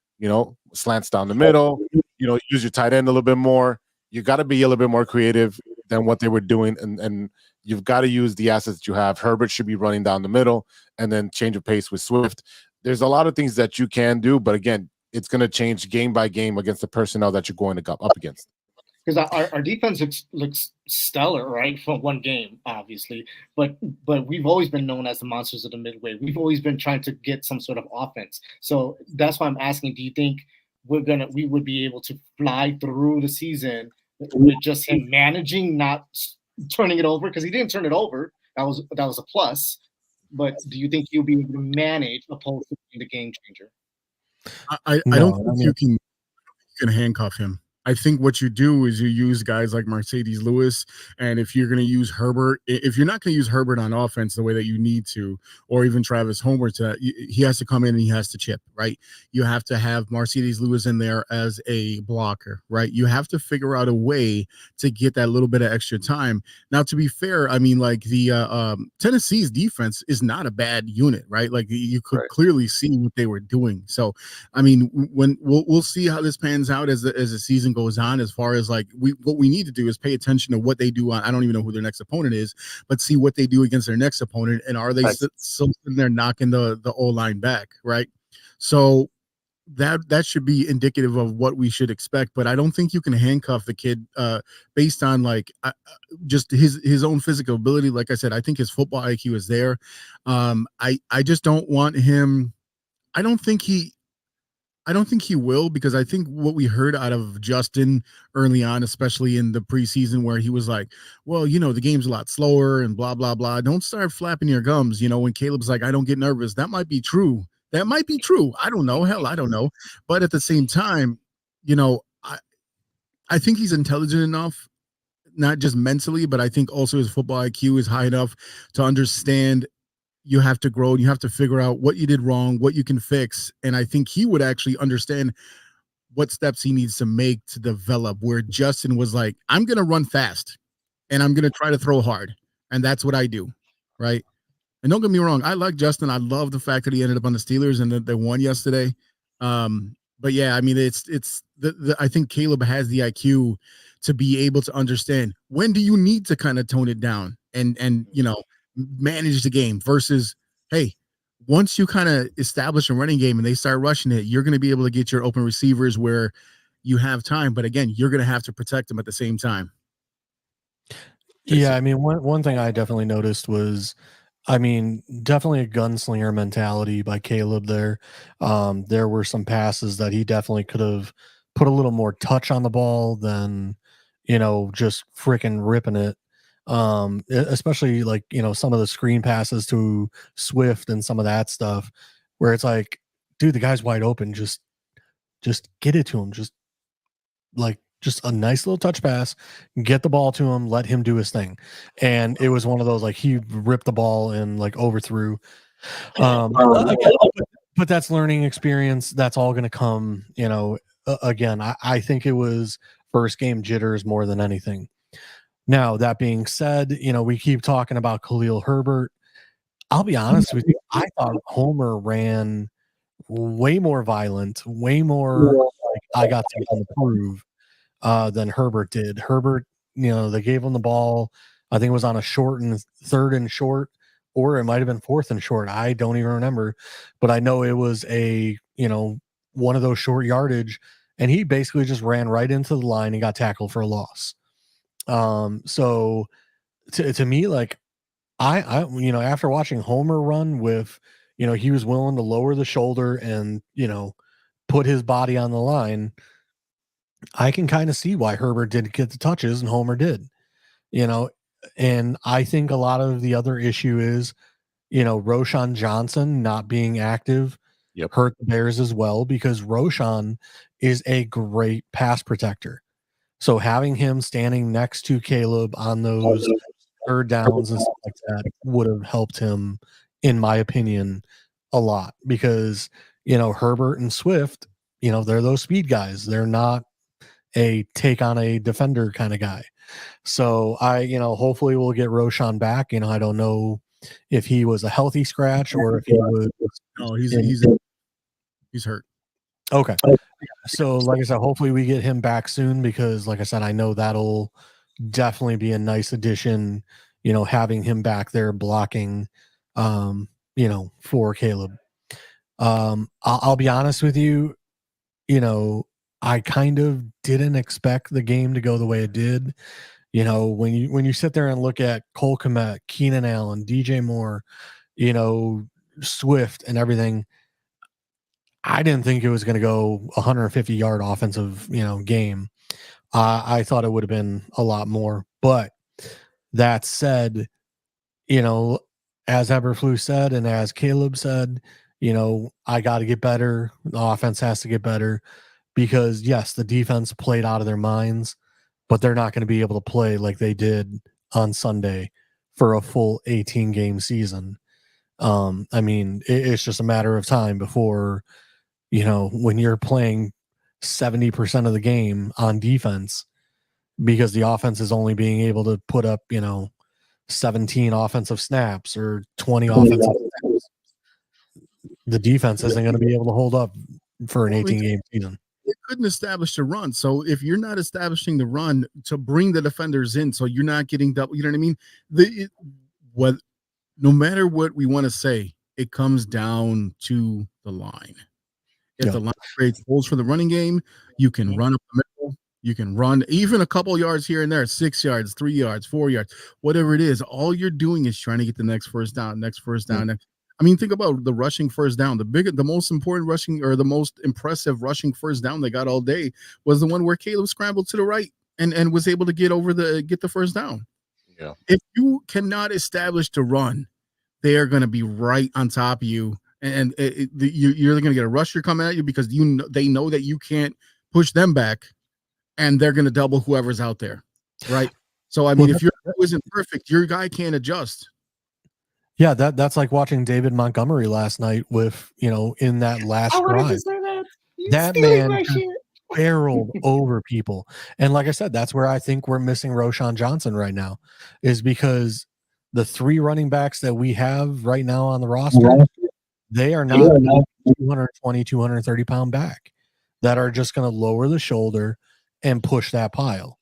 Slants down the middle. Use your tight end a little bit more. You got to be a little bit more creative than what they were doing, and you've got to use the assets that you have. Herbert should be running down the middle, and then change of pace with Swift. There's a lot of things that you can do, but again, it's going to change game by game against the personnel that you're going to go up against. Because our defense looks stellar, right, from one game, obviously. But we've always been known as the monsters of the midway. We've always been trying to get some sort of offense. So that's why I'm asking, do you think we would be able to fly through the season with just him managing, not turning it over? Because he didn't turn it over. That was a plus. But do you think he'll be able to manage opposed to being the game changer? I don't think you can handcuff him. I think what you do is you use guys like Mercedes Lewis, and if you're going to use Herbert, if you're not going to use Herbert on offense the way that you need to, or even Travis Homer, he has to come in and he has to chip, right? You have to have Mercedes Lewis in there as a blocker, right? You have to figure out a way to get that little bit of extra time. Now, to be fair, I mean, like the Tennessee's defense is not a bad unit, right? Like you could clearly see what they were doing. So, I mean, when we'll see how this pans out as the season goes on, as far as like what we need to do is pay attention to what they do on, I don't even know who their next opponent is, but see what they do against their next opponent, and are they still sitting there knocking the O-line back, right? So that should be indicative of what we should expect. But I don't think you can handcuff the kid based on like just his own physical ability. Like I said, I think his football IQ is there. I just don't want him. I don't think he will, because I think what we heard out of Justin early on, especially in the preseason, where he was like, well, the game's a lot slower and blah, blah, blah. Don't start flapping your gums. When Caleb's like, I don't get nervous. That might be true. I don't know. Hell, I don't know. But at the same time, I think he's intelligent enough, not just mentally, but I think also his football IQ is high enough to understand you have to grow and you have to figure out what you did wrong, what you can fix. And I think he would actually understand what steps he needs to make to develop, where Justin was like, I'm going to run fast and I'm going to try to throw hard. And that's what I do. Right. And don't get me wrong, I like Justin. I love the fact that he ended up on the Steelers and that they won yesterday. But yeah, I mean, I think Caleb has the IQ to be able to understand when do you need to kind of tone it down and manage the game versus, hey, once you kind of establish a running game and they start rushing it, you're going to be able to get your open receivers where you have time. But again, you're going to have to protect them at the same time. Yeah, I mean, one thing I definitely noticed was, definitely a gunslinger mentality by Caleb there. There were some passes that he definitely could have put a little more touch on the ball than, just freaking ripping it. Especially like, some of the screen passes to Swift and some of that stuff where it's like, dude, the guy's wide open. Just get it to him. Just a nice little touch pass, get the ball to him, let him do his thing. And it was one of those, like, he ripped the ball and like overthrew. Again, but that's learning experience. That's all going to come, again, I think it was first game jitters more than anything. Now, that being said, we keep talking about Khalil Herbert. I'll be honest with you. I thought Homer ran way more violent, way more like I got something to prove than Herbert did. Herbert, they gave him the ball. I think it was on a third and short, or it might have been fourth and short. I don't even remember, but I know it was one of those short yardage, and he basically just ran right into the line and got tackled for a loss. So to me, like I after watching Homer run with, he was willing to lower the shoulder and, put his body on the line. I can kind of see why Herbert didn't get the touches and Homer did, and I think a lot of the other issue is, Roshan Johnson not being active hurt the Bears as well, because Roshan is a great pass protector. So having him standing next to Caleb on those third downs and stuff like that would have helped him, in my opinion, a lot, because, Herbert and Swift, they're those speed guys. They're not a take on a defender kind of guy. So hopefully we'll get Roshan back. I don't know if he was a healthy scratch or if he was. No, he's hurt. Okay. So like I said, hopefully we get him back soon, because like I said, I know that'll definitely be a nice addition, having him back there blocking, for Caleb. I'll be honest with you, I kind of didn't expect the game to go the way it did. When you sit there and look at Cole Kmet, Keenan Allen, DJ Moore, Swift and everything, I didn't think it was going to go 150-yard offensive, game. I thought it would have been a lot more. But that said, as Eberflus said, and as Caleb said, I got to get better. The offense has to get better. because yes, the defense played out of their minds, but they're not going to be able to play like they did on Sunday for a full 18-game season. I mean, it's just a matter of time before, when you're playing 70% of the game on defense, because the offense is only being able to put up, 17 offensive snaps or 20 offensive snaps. The defense isn't going to be able to hold up for an 18-game season. They couldn't establish the run. So if you're not establishing the run to bring the defenders in, so you're not getting double, you know what I mean? No matter what we want to say, it comes down to the line. If the line creates holes for the running game, you can run up the middle. You can run even a couple yards here and there, 6 yards, 3 yards, 4 yards, whatever it is. All you're doing is trying to get the next first down. I mean, think about the rushing first down. The most important rushing, or the most impressive rushing first down they got all day was the one where Caleb scrambled to the right and was able to get the first down. Yeah. If you cannot establish the run, they are going to be right on top of you, and you're going to get a rusher coming at you because they know that you can't push them back, and they're going to double whoever's out there, right? So I mean, if your isn't perfect, your guy can't adjust. Yeah, that's like watching David Montgomery last night with, in that last drive. That man barreled over people. And like I said, that's where I think we're missing Roschon Johnson right now, is because the 3 running backs that we have right now on the roster, they are not 220, 230 pound back that are just going to lower the shoulder and push that pile.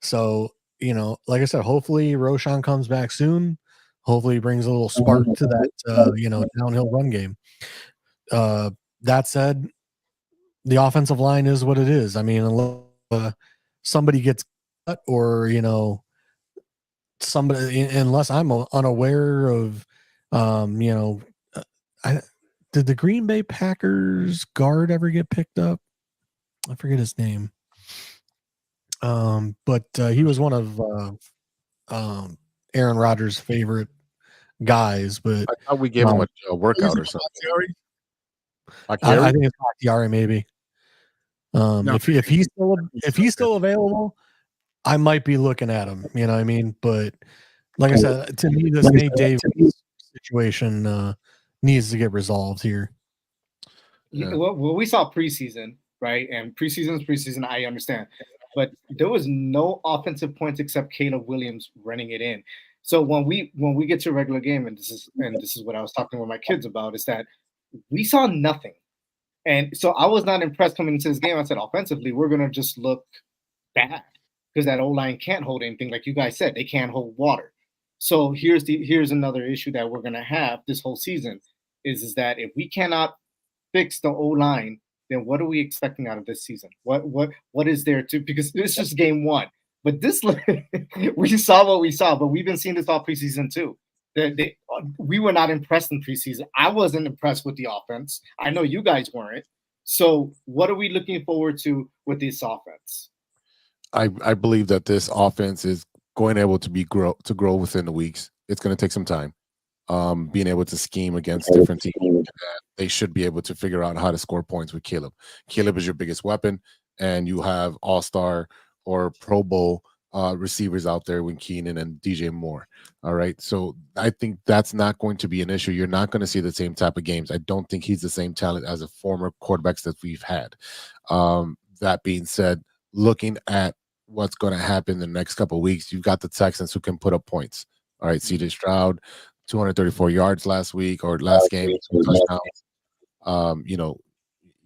So, like I said, hopefully Roschon comes back soon. Hopefully he brings a little spark to that, downhill run game. That said, the offensive line is what it is. I mean, unless somebody gets cut or, somebody, unless I'm unaware of, did the Green Bay Packers guard ever get picked up? I forget his name. But he was one of Aaron Rodgers' favorite guys, but I thought we gave him a workout or something. I think it's Bakhtiari, maybe. If he's still available, I might be looking at him. You know what I mean? But like I said, to me, this Nate Davis situation needs to get resolved here. Yeah. Well, we saw preseason, right? And preseason, I understand. But there was no offensive points except Caleb Williams running it in. So when we get to a regular game, and this is what I was talking with my kids about, is that we saw nothing. And so I was not impressed coming into this game. I said, offensively, we're gonna just look bad because that O-line can't hold anything. Like you guys said, they can't hold water. So here's another issue that we're gonna have this whole season is that if we cannot fix the O-line, then what are we expecting out of this season? What is there to, because it's just game 1. But this we saw what we saw, but we've been seeing this all preseason too. We were not impressed in preseason. I wasn't impressed with the offense. I know you guys weren't. So what are we looking forward to with this offense? I believe that this offense is going able to grow within the weeks. It's going to take some time. Being able to scheme against different teams, they should be able to figure out how to score points with Caleb. Caleb is your biggest weapon, and you have all-star or Pro Bowl receivers out there with Keenan and DJ Moore. All right. So I think that's not going to be an issue. You're not going to see the same type of games. I don't think he's the same talent as a former quarterbacks that we've had. That being said, looking at what's going to happen in the next couple of weeks, you've got the Texans who can put up points. All right. CJ Stroud, 234 yards last week or last game, 2 touchdowns.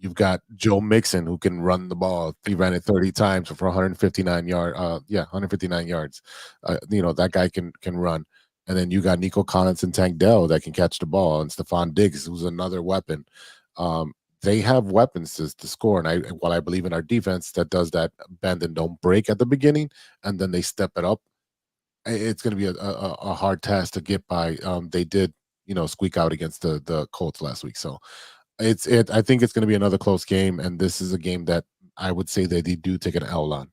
You've got Joe Mixon who can run the ball. He ran it 30 times for 159 yards. 159 yards. That guy can run. And then you got Nico Collins and Tank Dell that can catch the ball, and Stephon Diggs, who's another weapon. They have weapons to score. And while I believe in our defense that does that bend and don't break at the beginning, and then they step it up, it's going to be a hard task to get by. They did, squeak out against the Colts last week. So I think it's going to be another close game, and this is a game that I would say that they do take an L on.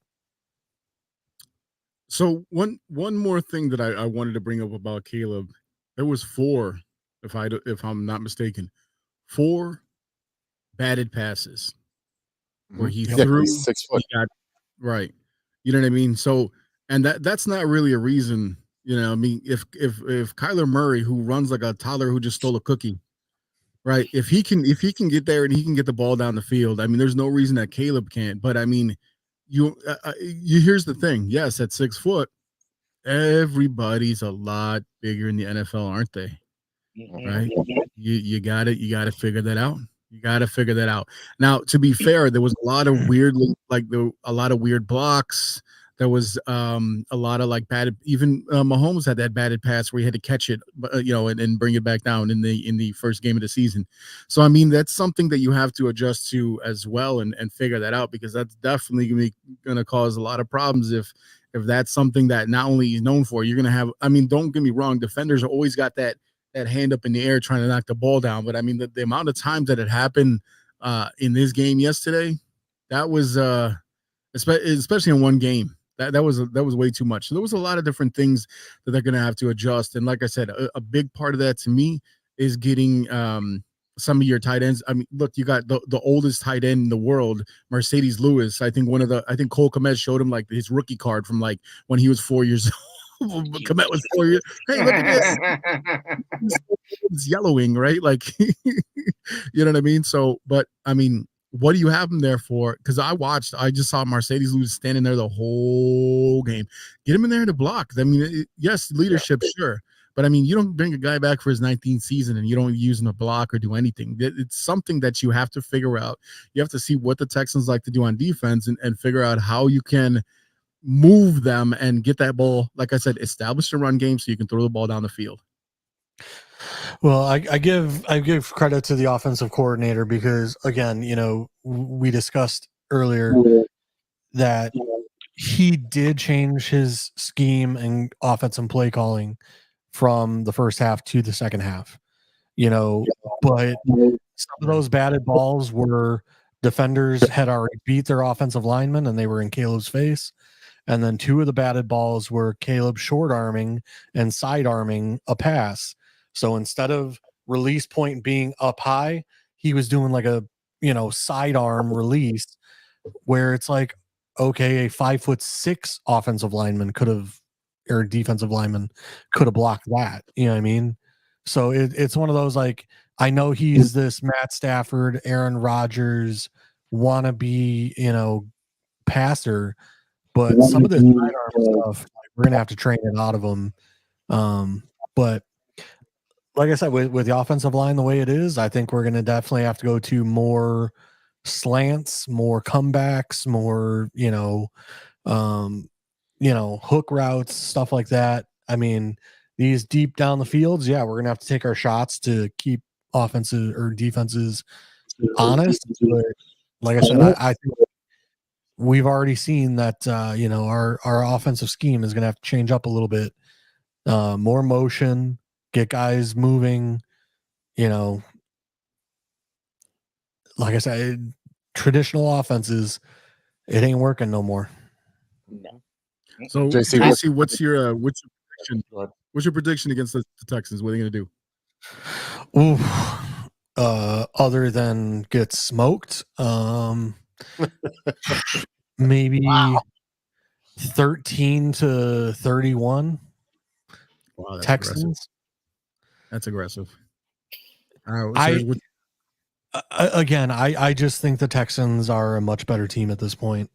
So one more thing that I wanted to bring up about Caleb, there was 4, if I'm not mistaken, 4 batted passes. where he Yeah, threw. he's 6 foot. He got, right. You know what I mean? So, and that's not really a reason. You know, I mean, if Kyler Murray, who runs like a toddler who just stole a cookie, right? If he can get there and he can get the ball down the field, I mean, there's no reason that Caleb can't. But I mean, you here's the thing. Yes, at 6 foot, everybody's a lot bigger in the NFL, aren't they? Right? You got it. You got to figure that out. You got to figure that out. Now, to be fair, there was a lot of a lot of weird blocks. There was a lot of like batted. Even Mahomes had that batted pass where he had to catch it, and bring it back down in the first game of the season. So I mean, that's something that you have to adjust to as well and figure that out, because that's definitely going to cause a lot of problems if that's something that not only he's known for. You're going to have. I mean, don't get me wrong. Defenders always got that hand up in the air trying to knock the ball down. But I mean, the amount of times that it happened in this game yesterday, that was especially in one game, that was way too much. So there was a lot of different things that they're going to have to adjust. And like I said, a big part of that to me is getting some of your tight ends. I mean, look, you got the oldest tight end in the world, Mercedes Lewis. I think Cole Kmet showed him like his rookie card from like when he was 4 years old. Kmet was 4 years. Hey, look at this. It's yellowing, right? Like, you know what I mean? So, but I mean, what do you have him there for? Because I just saw Mercedes Lewis standing there the whole game. Get him in there to block. I mean, yes, leadership, sure. But I mean, you don't bring a guy back for his 19th season and you don't use him to block or do anything. It's something that you have to figure out. You have to see what the Texans like to do on defense and figure out how you can move them and get that ball, like I said, establish the run game so you can throw the ball down the field. Well, I give credit to the offensive coordinator because, again, we discussed earlier that he did change his scheme and offensive play calling from the first half to the second half. But some of those batted balls were defenders had already beat their offensive linemen and they were in Caleb's face. And then two of the batted balls were Caleb short arming and side arming a pass. So instead of release point being up high, he was doing like a, sidearm release where it's like, okay, a 5'6" offensive lineman or defensive lineman could have blocked that. You know what I mean? So it's one of those, like, I know he's this Matt Stafford, Aaron Rodgers wannabe, passer, but some of this sidearm stuff, we're going to have to train it out of him. But like I said, with the offensive line the way it is, I think we're going to definitely have to go to more slants, more comebacks, more, hook routes, stuff like that. I mean, these deep down the fields, yeah, we're going to have to take our shots to keep offenses or defenses honest. But like I said, I think we've already seen that, our offensive scheme is going to have to change up a little bit. More motion, get guys moving, like I said, traditional offenses, it ain't working no more. No. So, JC, what's your prediction? What's your prediction against the Texans? What are they going to do? Ooh, other than get smoked, maybe 13-31. Wow, that's Texans. Aggressive. That's aggressive. All right, I just think the Texans are a much better team at this point.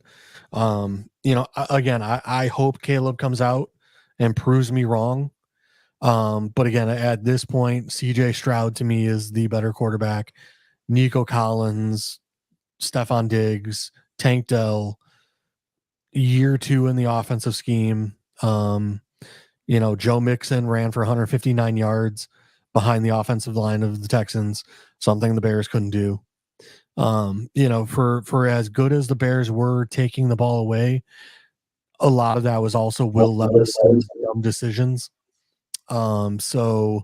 I hope Caleb comes out and proves me wrong. But again, at this point, CJ Stroud to me is the better quarterback. Nico Collins, Stephon Diggs, Tank Dell, year 2 in the offensive scheme. Joe Mixon ran for 159 yards behind the offensive line of the Texans, something the Bears couldn't do. For as good as the Bears were taking the ball away, a lot of that was also Will Levis's dumb decisions. So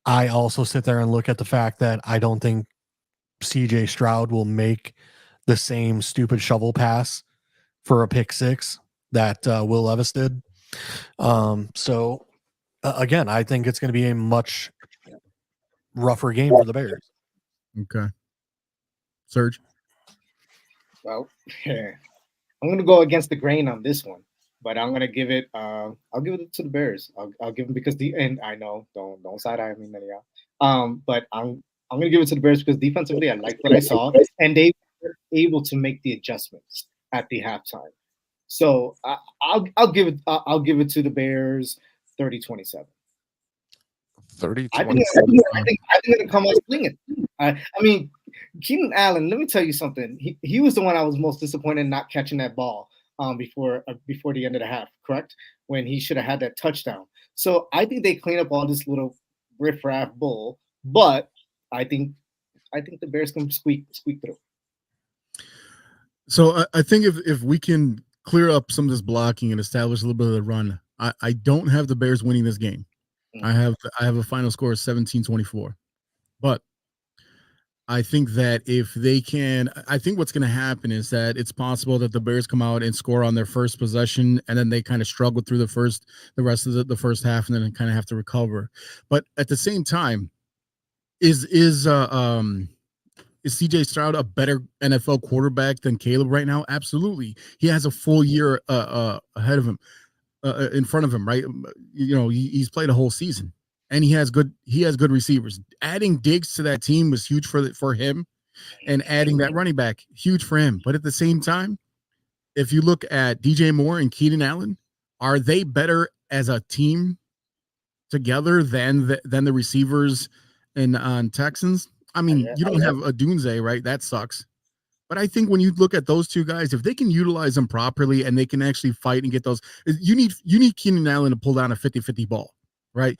I also sit there and look at the fact that I don't think CJ Stroud will make the same stupid shovel pass for a pick 6 that Will Levis did. Again, I think it's going to be a much rougher game for the Bears. Okay. Serge? Well, I'm gonna go against the grain on this one, but I'm gonna give it. I'll give it to the Bears. I'll give them because and I know don't side eye me, many y'all. But I'm gonna give it to the Bears because defensively I like what I saw, and they were able to make the adjustments at the halftime. So I'll give it to the Bears 30-27. 30, I think 27. I think it'll come out swinging. I mean, Keenan Allen. Let me tell you something. He was the one I was most disappointed in not catching that ball before the end of the half. Correct, when he should have had that touchdown. So I think they clean up all this little riffraff bull, but I think the Bears can squeak through. So I think if we can clear up some of this blocking and establish a little bit of the run, I don't have the Bears winning this game. I have a final score of 17-24. But I think that if they can, I think what's going to happen is that it's possible that the Bears come out and score on their first possession, and then they kind of struggle through the rest of the first half, and then kind of have to recover. But at the same time, is CJ Stroud a better NFL quarterback than Caleb right now? Absolutely. He has a full year ahead of him, in front of him, right? You know, he's played a whole season, and he has good receivers. Adding Diggs to that team was huge for him, and adding that running back, huge for him. But at the same time, if you look at DJ Moore and Keenan Allen, are they better as a team together than the receivers on Texans? I mean, you don't have a Dunze, right? That sucks. But I think when you look at those two guys, if they can utilize them properly and they can actually fight and get those, you need Keenan Allen to pull down a 50-50 ball, right?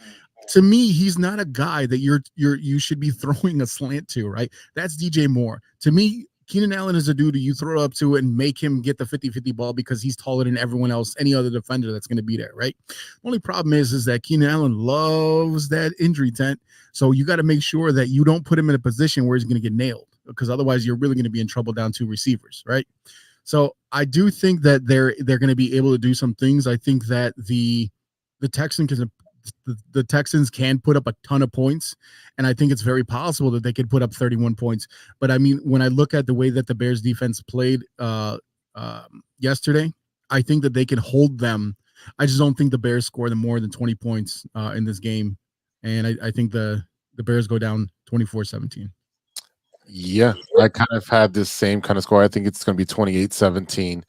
To me, he's not a guy that you should be throwing a slant to, right? That's DJ Moore. To me, Keenan Allen is a dude you throw up to and make him get the 50-50 ball because he's taller than everyone else, any other defender that's going to be there, right? The only problem is that Keenan Allen loves that injury tent, so you got to make sure that you don't put him in a position where he's going to get nailed, because otherwise you're really going to be in trouble down two receivers, right? So I do think that they're going to be able to do some things. I think that the Texans can put up a ton of points, and I think it's very possible that they could put up 31 points. But I mean, when I look at the way that the Bears defense played yesterday, I think that they can hold them. I just don't think the Bears score them more than 20 points in this game, and I think the Bears go down 24-17. Yeah, I kind of had this same kind of score. I think it's going to be 28-17.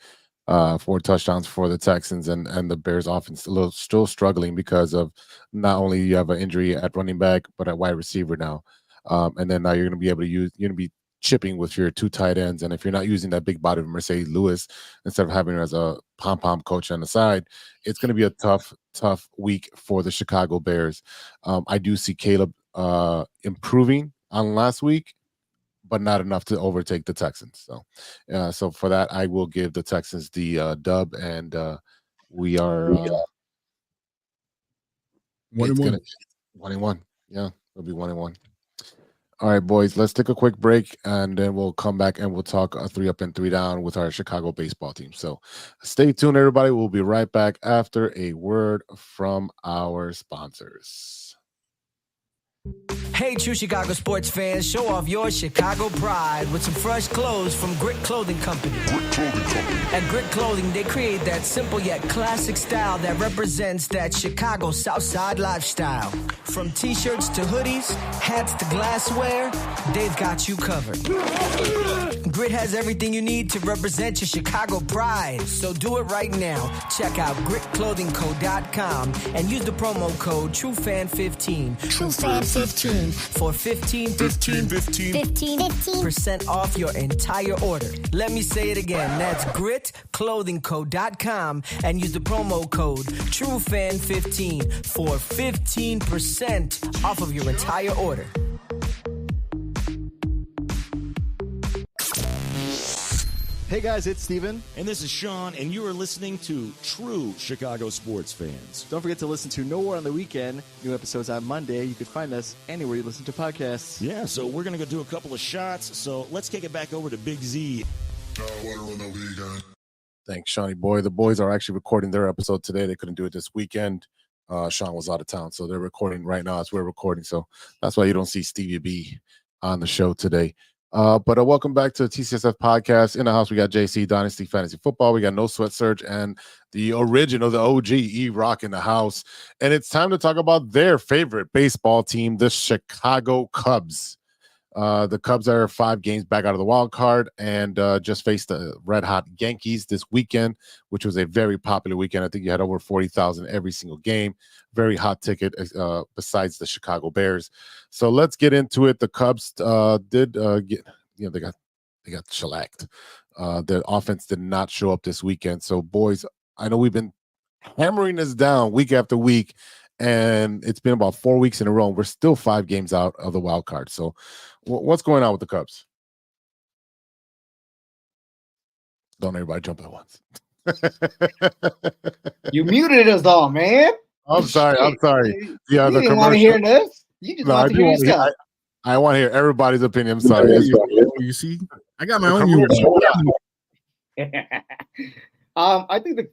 4 touchdowns for the Texans, and the Bears offense still struggling because of not only you have an injury at running back, but at wide receiver now. And then now you're going to be chipping with your 2 tight ends. And if you're not using that big body of Mercedes Lewis, instead of having her as a pom-pom coach on the side, it's going to be a tough week for the Chicago Bears. I do see Caleb improving on last week, but not enough to overtake the Texans. So for that, I will give the Texans the dub, and we are 1-1. 1-1. Yeah, it'll be 1-1. All right, boys, let's take a quick break, and then we'll come back and we'll talk 3 up and 3 down with our Chicago baseball team. So stay tuned, everybody. We'll be right back after a word from our sponsors. Hey, true Chicago sports fans, show off your Chicago pride with some fresh clothes from Grit Clothing Company. At Grit Clothing, they create that simple yet classic style that represents that Chicago Southside lifestyle. From t-shirts to hoodies, hats to glassware, they've got you covered. Grit has everything you need to represent your Chicago pride, so do it right now. Check out gritclothingco.com and use the promo code TrueFan15. TrueFan15 for 15% off your entire order. Let me say it again. That's gritclothingco.com and use the promo code TrueFan15 for 15% off of your entire order. Hey guys, it's Steven. And this is Sean, and you are listening to True Chicago Sports Fans. Don't forget to listen to Nowhere on the Weekend. New episodes on Monday. You can find us anywhere you listen to podcasts. Yeah, so we're going to go do a couple of shots. So let's kick it back over to Big Z. Thanks, Shawnee boy. The boys are actually recording their episode today. They couldn't do it this weekend. Sean was out of town, so they're recording right now as we're recording. So that's why you don't see Stevie B on the show today. But welcome back to the TCSF podcast. In the house, we got JC Dynasty Fantasy Football. We got No Sweat Surge and the original, the OG E-Rock in the house. And it's time to talk about their favorite baseball team, the Chicago Cubs. The Cubs are 5 games back out of the wild card and just faced the red-hot Yankees this weekend, which was a very popular weekend. I think you had over 40,000 every single game. Very hot ticket besides the Chicago Bears. So let's get into it. The Cubs did get, they got shellacked. The offense did not show up this weekend. So, boys, I know we've been hammering this down week after week, and it's been about 4 weeks in a row. We're still 5 games out of the wild card. So what's going on with the Cubs? Don't everybody jump at once. You muted us all, man. I'm sorry. Yeah, you didn't want to hear this. You just want to hear yourself. I want to hear everybody's opinion. I'm sorry. You see, I got my own mute. I think the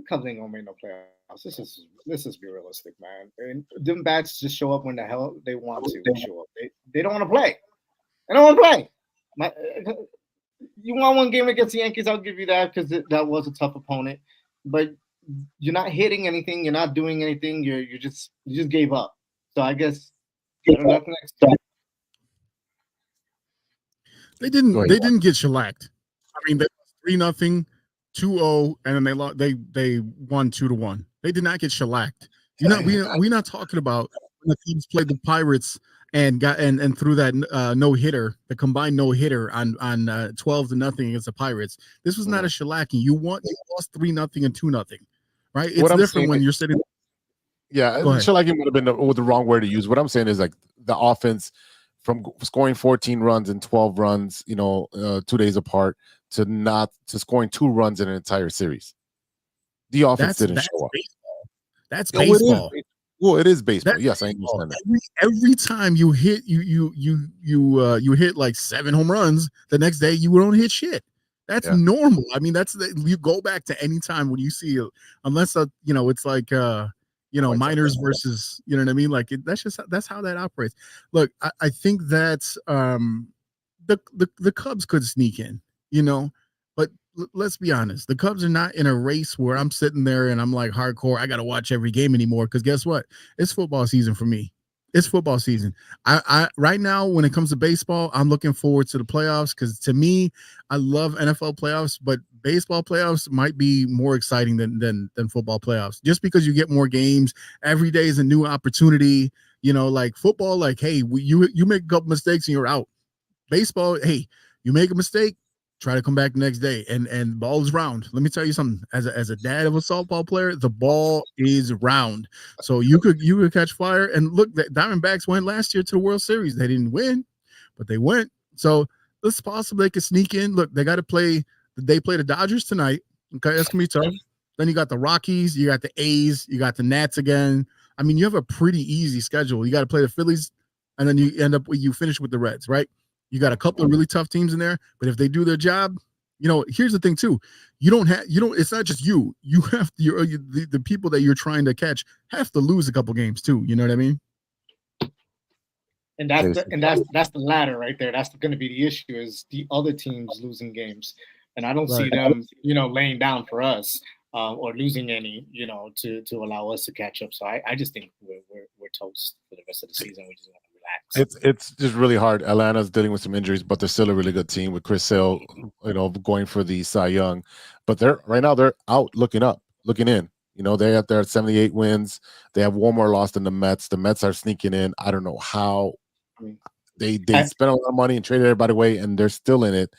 Cubs ain't gonna make no playoffs. Let's just be realistic, man. And them bats just show up when the hell they want to show up. They don't want to play. They don't want to play. You want one game against the Yankees? I'll give you that because that was a tough opponent. But you're not hitting anything. You're not doing anything. You just gave up. So I guess next time. They didn't get shellacked. I mean, they lost 3-0, 2-0, and then they won 2-1. They did not get shellacked. We're not talking about when the teams played the Pirates and threw that no hitter, the combined no hitter on 12-0 against the Pirates. This was not a shellacking. You lost 3-0 and 2-0, right? It's different when you're sitting. Yeah, shellacking would have been the wrong word to use. What I'm saying is like the offense from scoring 14 runs and 12 runs, 2 days apart to scoring 2 runs in an entire series. The offense didn't show up. That's baseball. It is baseball. Yes, I understand that. Every time you hit you hit like 7 home runs, the next day you don't hit shit. That's normal. I mean, you go back to any time when you see unless it's like minors versus, you know what I mean? Like that's how that operates. Look, I think that the Cubs could sneak in, but let's be honest. The Cubs are not in a race where I'm sitting there and I'm like hardcore. I got to watch every game anymore. Cause guess what? It's football season for me. It's football season. I right now, when it comes to baseball, I'm looking forward to the playoffs. Cause to me, I love NFL playoffs, but baseball playoffs might be more exciting than football playoffs, just because you get more games. Every day is a new opportunity, like football, like, hey, you make a couple mistakes and you're out. Baseball, hey, you make a mistake, try to come back the next day, and the ball is round. Let me tell you something. As a dad of a softball player, the ball is round. So you could catch fire. And look, the Diamondbacks went last year to the World Series. They didn't win, but they went. So it's possible they could sneak in. Look, they got to play. They play the Dodgers tonight. Okay, that's gonna be tough. Then you got the Rockies, you got the A's, you got the Nats again. I mean, you have a pretty easy schedule. You got to play the Phillies, and then you finish with the Reds, right? You got a couple of really tough teams in there, but if they do their job, here's the thing too. It's not just you. You have the people that you're trying to catch have to lose a couple games too. You know what I mean? And that's the ladder right there. That's going to be the issue, is the other teams losing games. And I don't see them, laying down for us or losing any, to allow us to catch up. So I just think we're toast for the rest of the season. We just want to relax. It's just really hard. Atlanta's dealing with some injuries, but they're still a really good team with Chris Sale, going for the Cy Young. But they're out looking in. They're at 78 wins. They have one more loss than the Mets. The Mets are sneaking in. I don't know how they spent a lot of money and traded everybody away, and they're still in it.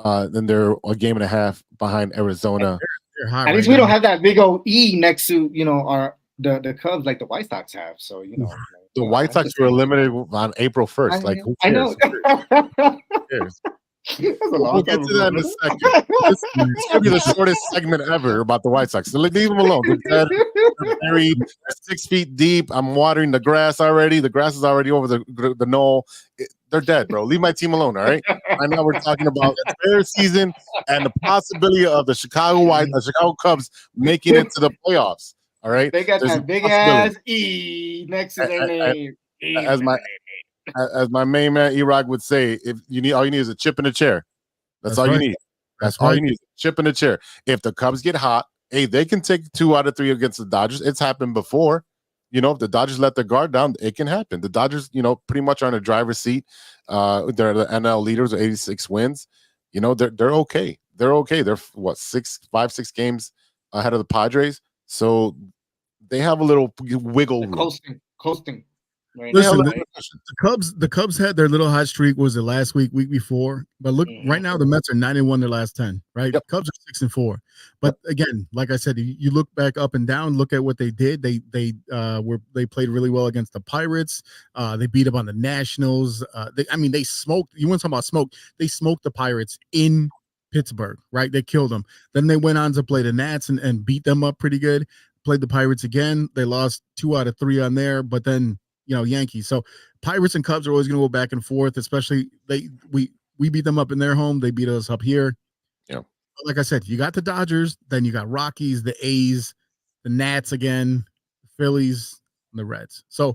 Then they're a game and a half behind Arizona. At least we don't have that big old E next to the Cubs like the White Sox have. So the White Sox were eliminated on April 1st. Who cares? I know. Who cares? We'll get to that in a second. It's gonna be the shortest segment ever about the White Sox. So leave them alone. They're buried 6 feet deep. I'm watering the grass already. The grass is already over the knoll. They're dead, bro. Leave my team alone. All right. Right now we're talking about their season and the possibility of the Chicago Cubs making it to the playoffs. All right. They got that big ass E next to their name. as my main man Iraq would say, if you need all you need is a chip in a chair. That's all right. you need. That's all you need. Chip in a chair. If the Cubs get hot, hey, they can take 2 out of 3 against the Dodgers. It's happened before. You know, if the Dodgers let their guard down, it can happen. The Dodgers, you know, pretty much are in the driver's seat. They're the NL leaders with 86 wins. You know, they're okay. They're okay. They're what 5-6 games ahead of the Padres. So they have a little wiggle room. Coasting. Right Listen, now, the Cubs had their little hot streak. Was it last week before? But look, right now the Mets are 9-1 their last 10. Right, Yep. Cubs are 6-4. But again, like I said, you look back up and down. Look at what they did. They played really well against the Pirates. They beat up on the Nationals. They smoked. You want to talk about smoke? They smoked the Pirates in Pittsburgh. Right, they killed them. Then they went on to play the Nats and beat them up pretty good. Played the Pirates again. They lost 2 out of 3 on there, but then. Yankees. So Pirates and Cubs are always going to go back and forth, especially we beat them up in their home. They beat us up here. Yeah. Like I said, you got the Dodgers, then you got Rockies, the A's, the Nats again, the Phillies, and the Reds. So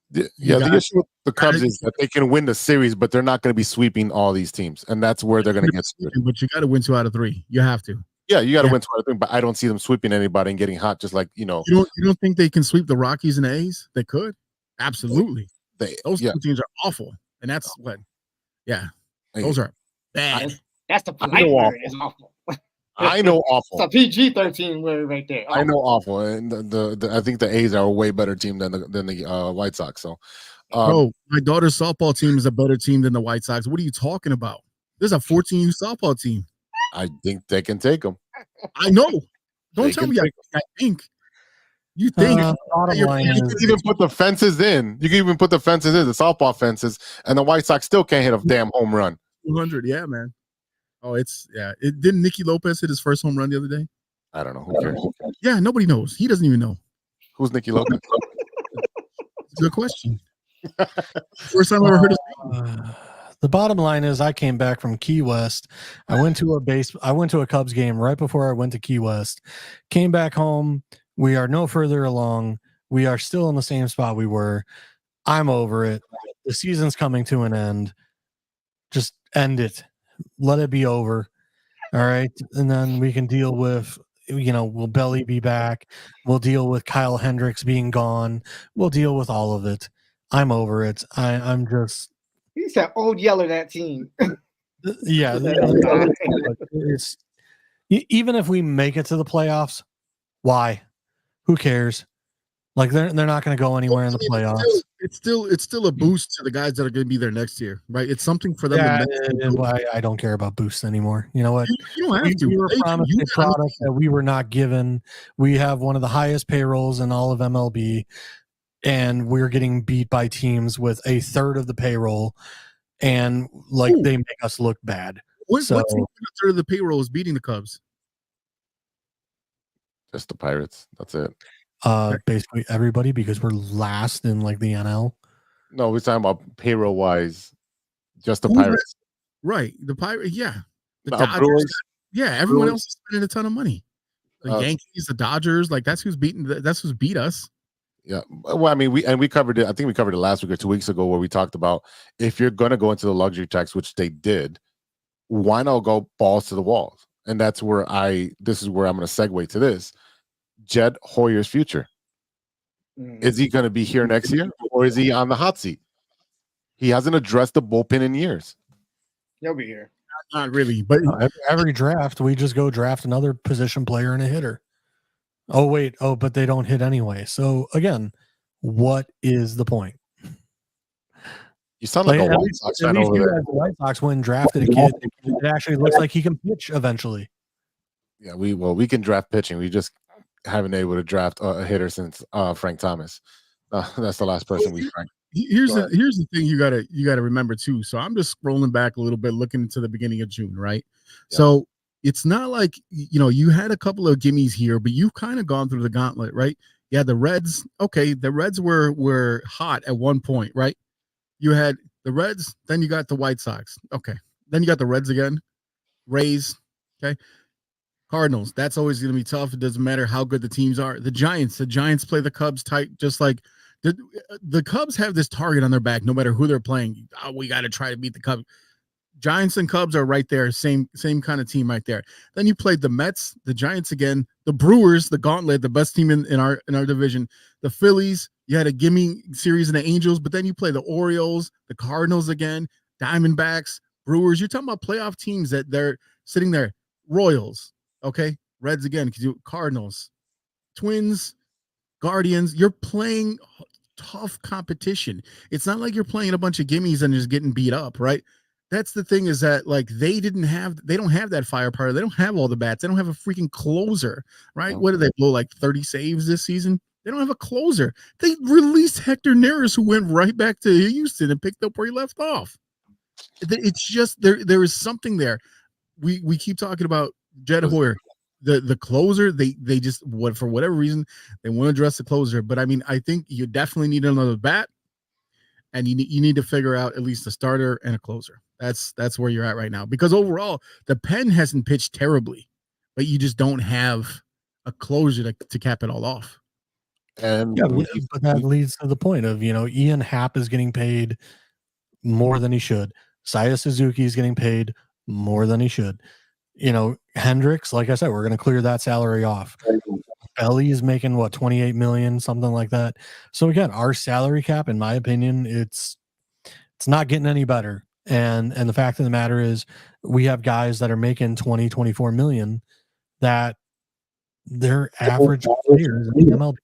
the issue with the Cubs is that they can win the series, but they're not going to be sweeping all these teams, and that's where they're going to get screwed. But you got to win 2 out of 3. You have to. Yeah, you got to win 2 out of 3, but I don't see them sweeping anybody and getting hot. Just like You don't think they can sweep the Rockies and the A's? They could. Absolutely. Those 2 teams are awful. And that's what, those are bad. That's the polite word. It's awful. I know awful. It's a PG-13 word right there. I know awful. And I think the A's are a way better team than the White Sox. So, bro, my daughter's softball team is a better team than the White Sox. What are you talking about? There's a 14U softball team. I think they can take them. I know. Don't tell me I think. You think you can even put the fences in. You can even put the fences in, the softball fences, and the White Sox still can't hit a damn home run. 200, yeah, man. Oh, didn't Nicky Lopez hit his first home run the other day? I don't know. Who cares? Yeah, nobody knows. He doesn't even know. Who's Nicky Lopez? Good question. First time I ever heard his name. The bottom line is I came back from Key West. I went to a Cubs game right before I went to Key West. Came back home. We are no further along. We are still in the same spot we were. I'm over it. The season's coming to an end. Just end it. Let it be over. All right. And then we can deal with, will Belly be back? We'll deal with Kyle Hendricks being gone. We'll deal with all of it. I'm over it. I'm just. He said, "Old Yeller, that team." Yeah. It's, even if we make it to the playoffs, why? Who cares? Like they're not going to go anywhere in the playoffs. It's still a boost to the guys that are going to be there next year, right? It's something for them. I don't care about boosts anymore. You know what? You don't have to. We were promised a product that we were not given. We have one of the highest payrolls in all of MLB, and we're getting beat by teams with a third of the payroll, and they make us look bad. What team with a third of the payroll is beating the Cubs? Just the Pirates. That's it. Basically everybody, because we're last in the NL. No, we're talking about payroll wise. Just the Pirates. Right. The Pirates, yeah. The Dodgers. Brewers. Yeah, everyone else is spending a ton of money. The Yankees, the Dodgers, that's who's beat us. Yeah. Well, I mean, we covered it. I think we covered it last week or 2 weeks ago where we talked about if you're gonna go into the luxury tax, which they did, why not go balls to the walls? And that's where this is where I'm going to segue to this. Jed Hoyer's future. Is he going to be here next year or is he on the hot seat? He hasn't addressed the bullpen in years. He'll be here. Not really, but every draft, we just go draft another position player and a hitter. But they don't hit anyway. So again, what is the point? You sound like a White Sox fan over there. The White Sox went and drafted a kid. It actually looks like he can pitch eventually. Yeah, we can draft pitching. We just haven't been able to draft a hitter since Frank Thomas. That's the last person we franked. Here's the thing you gotta remember too. So I'm just scrolling back a little bit, looking into the beginning of June, right? Yeah. So it's not like you had a couple of gimmies here, but you've kind of gone through the gauntlet, right? Yeah, the Reds. Okay, the Reds were hot at one point, right? You had the Reds, then you got the White Sox. Okay. Then you got the Reds again. Rays. Okay. Cardinals. That's always going to be tough. It doesn't matter how good the teams are. The Giants play the Cubs tight, just like The Cubs have this target on their back, no matter who they're playing. Oh, we got to try to beat the Cubs. Giants and Cubs are right there, same kind of team right there. Then you played the Mets, the Giants again, the Brewers, the Gauntlet, the best team in our division, the Phillies. You had a gimme series in the Angels, but then you play the Orioles, the Cardinals again, Diamondbacks, Brewers. You're talking about playoff teams that they're sitting there. Royals, okay, Reds again, because you Cardinals, Twins, Guardians. You're playing tough competition. It's not like you're playing a bunch of gimmies and just getting beat up, right? That's the thing, is that like they don't have that firepower. They don't have all the bats. They don't have a freaking closer, right? What did they blow, like 30 saves this season? They don't have a closer. They released Hector Neris, who went right back to Houston and picked up where he left off. It's just there is something there. We keep talking about Jed Hoyer, the closer. They just for whatever reason they want to address the closer. But I mean, I think you definitely need another bat, and you need to figure out at least a starter and a closer. That's where you're at right now, because overall the pen hasn't pitched terribly, but you just don't have a closer to cap it all off. And yeah, but that leads to the point of, Ian Happ is getting paid more than he should. Saya Suzuki is getting paid more than he should. Hendricks, like I said, we're going to clear that salary off. Belly is making what, 28 million, something like that. So again, our salary cap, in my opinion, it's not getting any better. And the fact of the matter is, we have guys that are making 20, 24 million that they're average players in the MLB.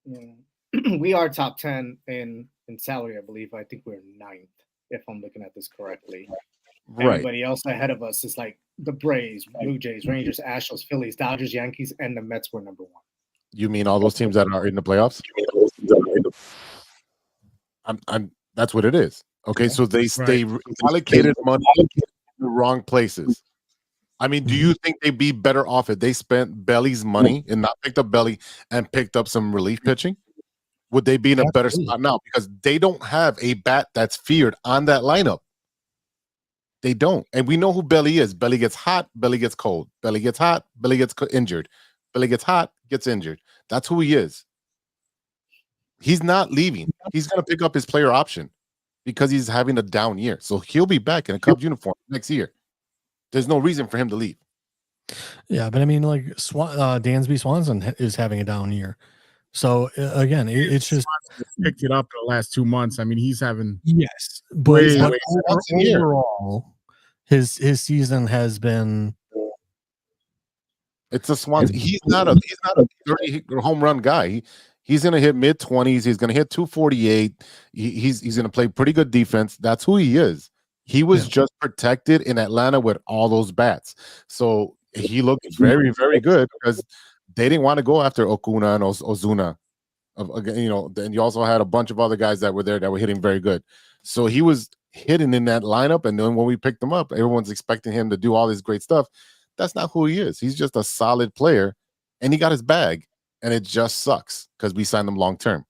Yeah. We are top 10 in salary, I believe. I think we're 9th, if I'm looking at this correctly. Right. Everybody else ahead of us is like the Braves, Blue Jays, Rangers, Astros, Phillies, Dodgers, Yankees, and the Mets were number 1. You mean all those teams that are in the playoffs? That's what it is. Okay, so they allocated money in the wrong places. I mean, do you think they'd be better off if they spent Belly's money and not picked up Belly and picked up some relief pitching? Would they be in a better spot now? Because they don't have a bat that's feared on that lineup. They don't. And we know who Belly is. Belly gets hot, Belly gets cold. Belly gets hot, Belly gets injured. Belly gets hot, gets injured. That's who he is. He's not leaving. He's going to pick up his player option because he's having a down year. So he'll be back in a Cubs uniform next year. There's no reason for him to leave. Yeah, but I mean, like Dansby Swanson is having a down year. So again, it's just picked it up in the last 2 months. I mean, he's having but overall, his season has been. It's a Swanson. He's not a 30 home run guy. He's going to hit mid-20s. He's going to hit 248. He's going to play pretty good defense. That's who he is. He was just protected in Atlanta with all those bats. So he looked very, very good because they didn't want to go after Okuna and Ozuna. Then you also had a bunch of other guys that were there that were hitting very good. So he was hitting in that lineup. And then when we picked him up, everyone's expecting him to do all this great stuff. That's not who he is. He's just a solid player, and he got his bag. And it just sucks because we signed him long term.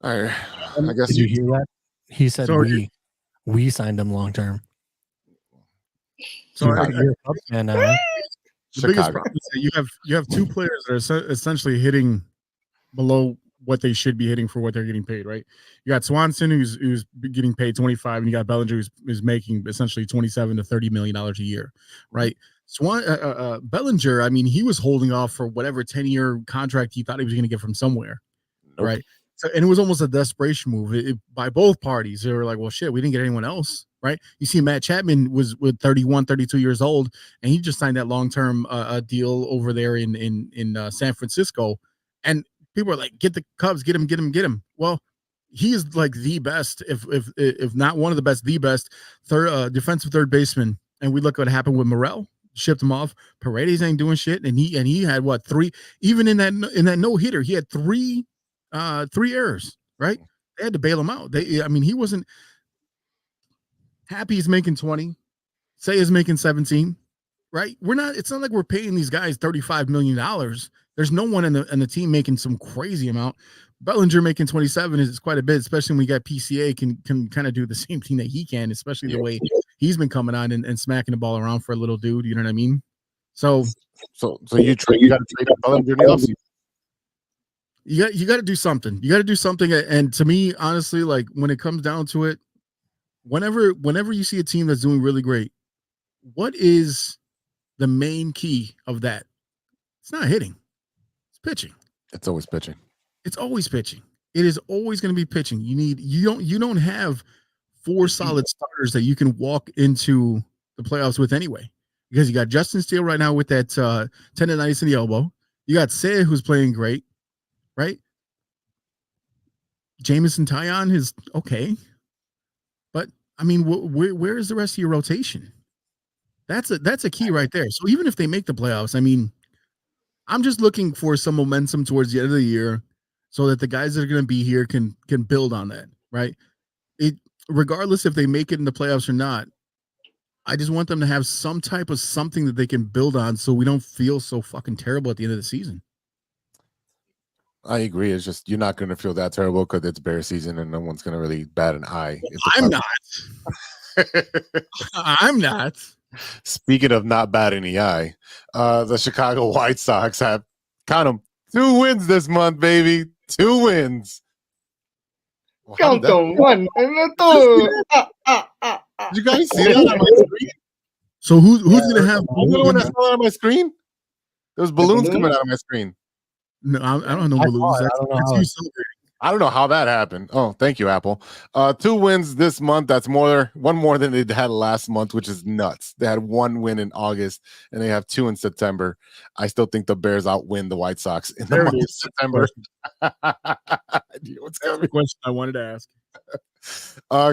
All right, I guess. Did you hear that? He said we signed him long term. So you're a Cubs fan now. The biggest problem is that you have two players that are essentially hitting below what they should be hitting for what they're getting paid, right? You got Swanson who's getting paid 25, and you got Bellinger who's making essentially 27 to 30 million dollars a year, right? Bellinger, I mean, he was holding off for whatever 10-year contract he thought he was going to get from somewhere, right? So, and it was almost a desperation move by both parties. They were like, well, shit, we didn't get anyone else, right? You see, Matt Chapman was 31, 32 years old, and he just signed that long-term deal over there in San Francisco. And people are like, get the Cubs, get him. Well, he is like the best, if not one of the best, the best defensive third baseman. And we look what happened with Morel. Shipped him off. Paredes ain't doing shit, and he had what, 3? Even in that no hitter, he had 3 errors. Right? They had to bail him out. He wasn't happy. He's making 20. Say is making 17. Right? It's not like we're paying these guys $35 million. There's no one in the team making some crazy amount. Bellinger making 27 is quite a bit, especially when we got PCA can kind of do the same thing that he can, especially the way he's been coming on and smacking the ball around for a little dude. You know what I mean? So you got to trade Bellinger in the offseason. You got to do something. You got to do something. And to me, honestly, like when it comes down to it, whenever you see a team that's doing really great, what is the main key of that? It's not hitting. It's pitching. It's always pitching. It's always pitching. It is always going to be pitching. You don't have 4 solid starters that you can walk into the playoffs with anyway. Because you got Justin Steele right now with that tendonitis in the elbow. You got Seiya, who's playing great, right? Jameson Taillon is okay. But, I mean, where is the rest of your rotation? That's a key right there. So even if they make the playoffs, I mean, I'm just looking for some momentum towards the end of the year so that the guys that are going to be here can build on that, right? Regardless if they make it in the playoffs or not, I just want them to have some type of something that they can build on so we don't feel so fucking terrible at the end of the season. I agree. It's just you're not going to feel that terrible because it's Bear season and no one's going to really bat an eye. I'm not. I'm not. Speaking of not batting the eye, the Chicago White Sox have count them 2 wins this month, baby. 2 wins. Well, Count them 1 and 2. Did you guys see that on my screen? So who's gonna have? You know what I saw on my screen? There was balloons coming out of my screen. No, I don't know balloons. I don't know how that happened. Oh, thank you, Apple. 2 wins this month. That's one more than they had last month, which is nuts. They had 1 win in August, and they have 2 in September. I still think the Bears outwin the White Sox in the month of September. What's the question I wanted to ask?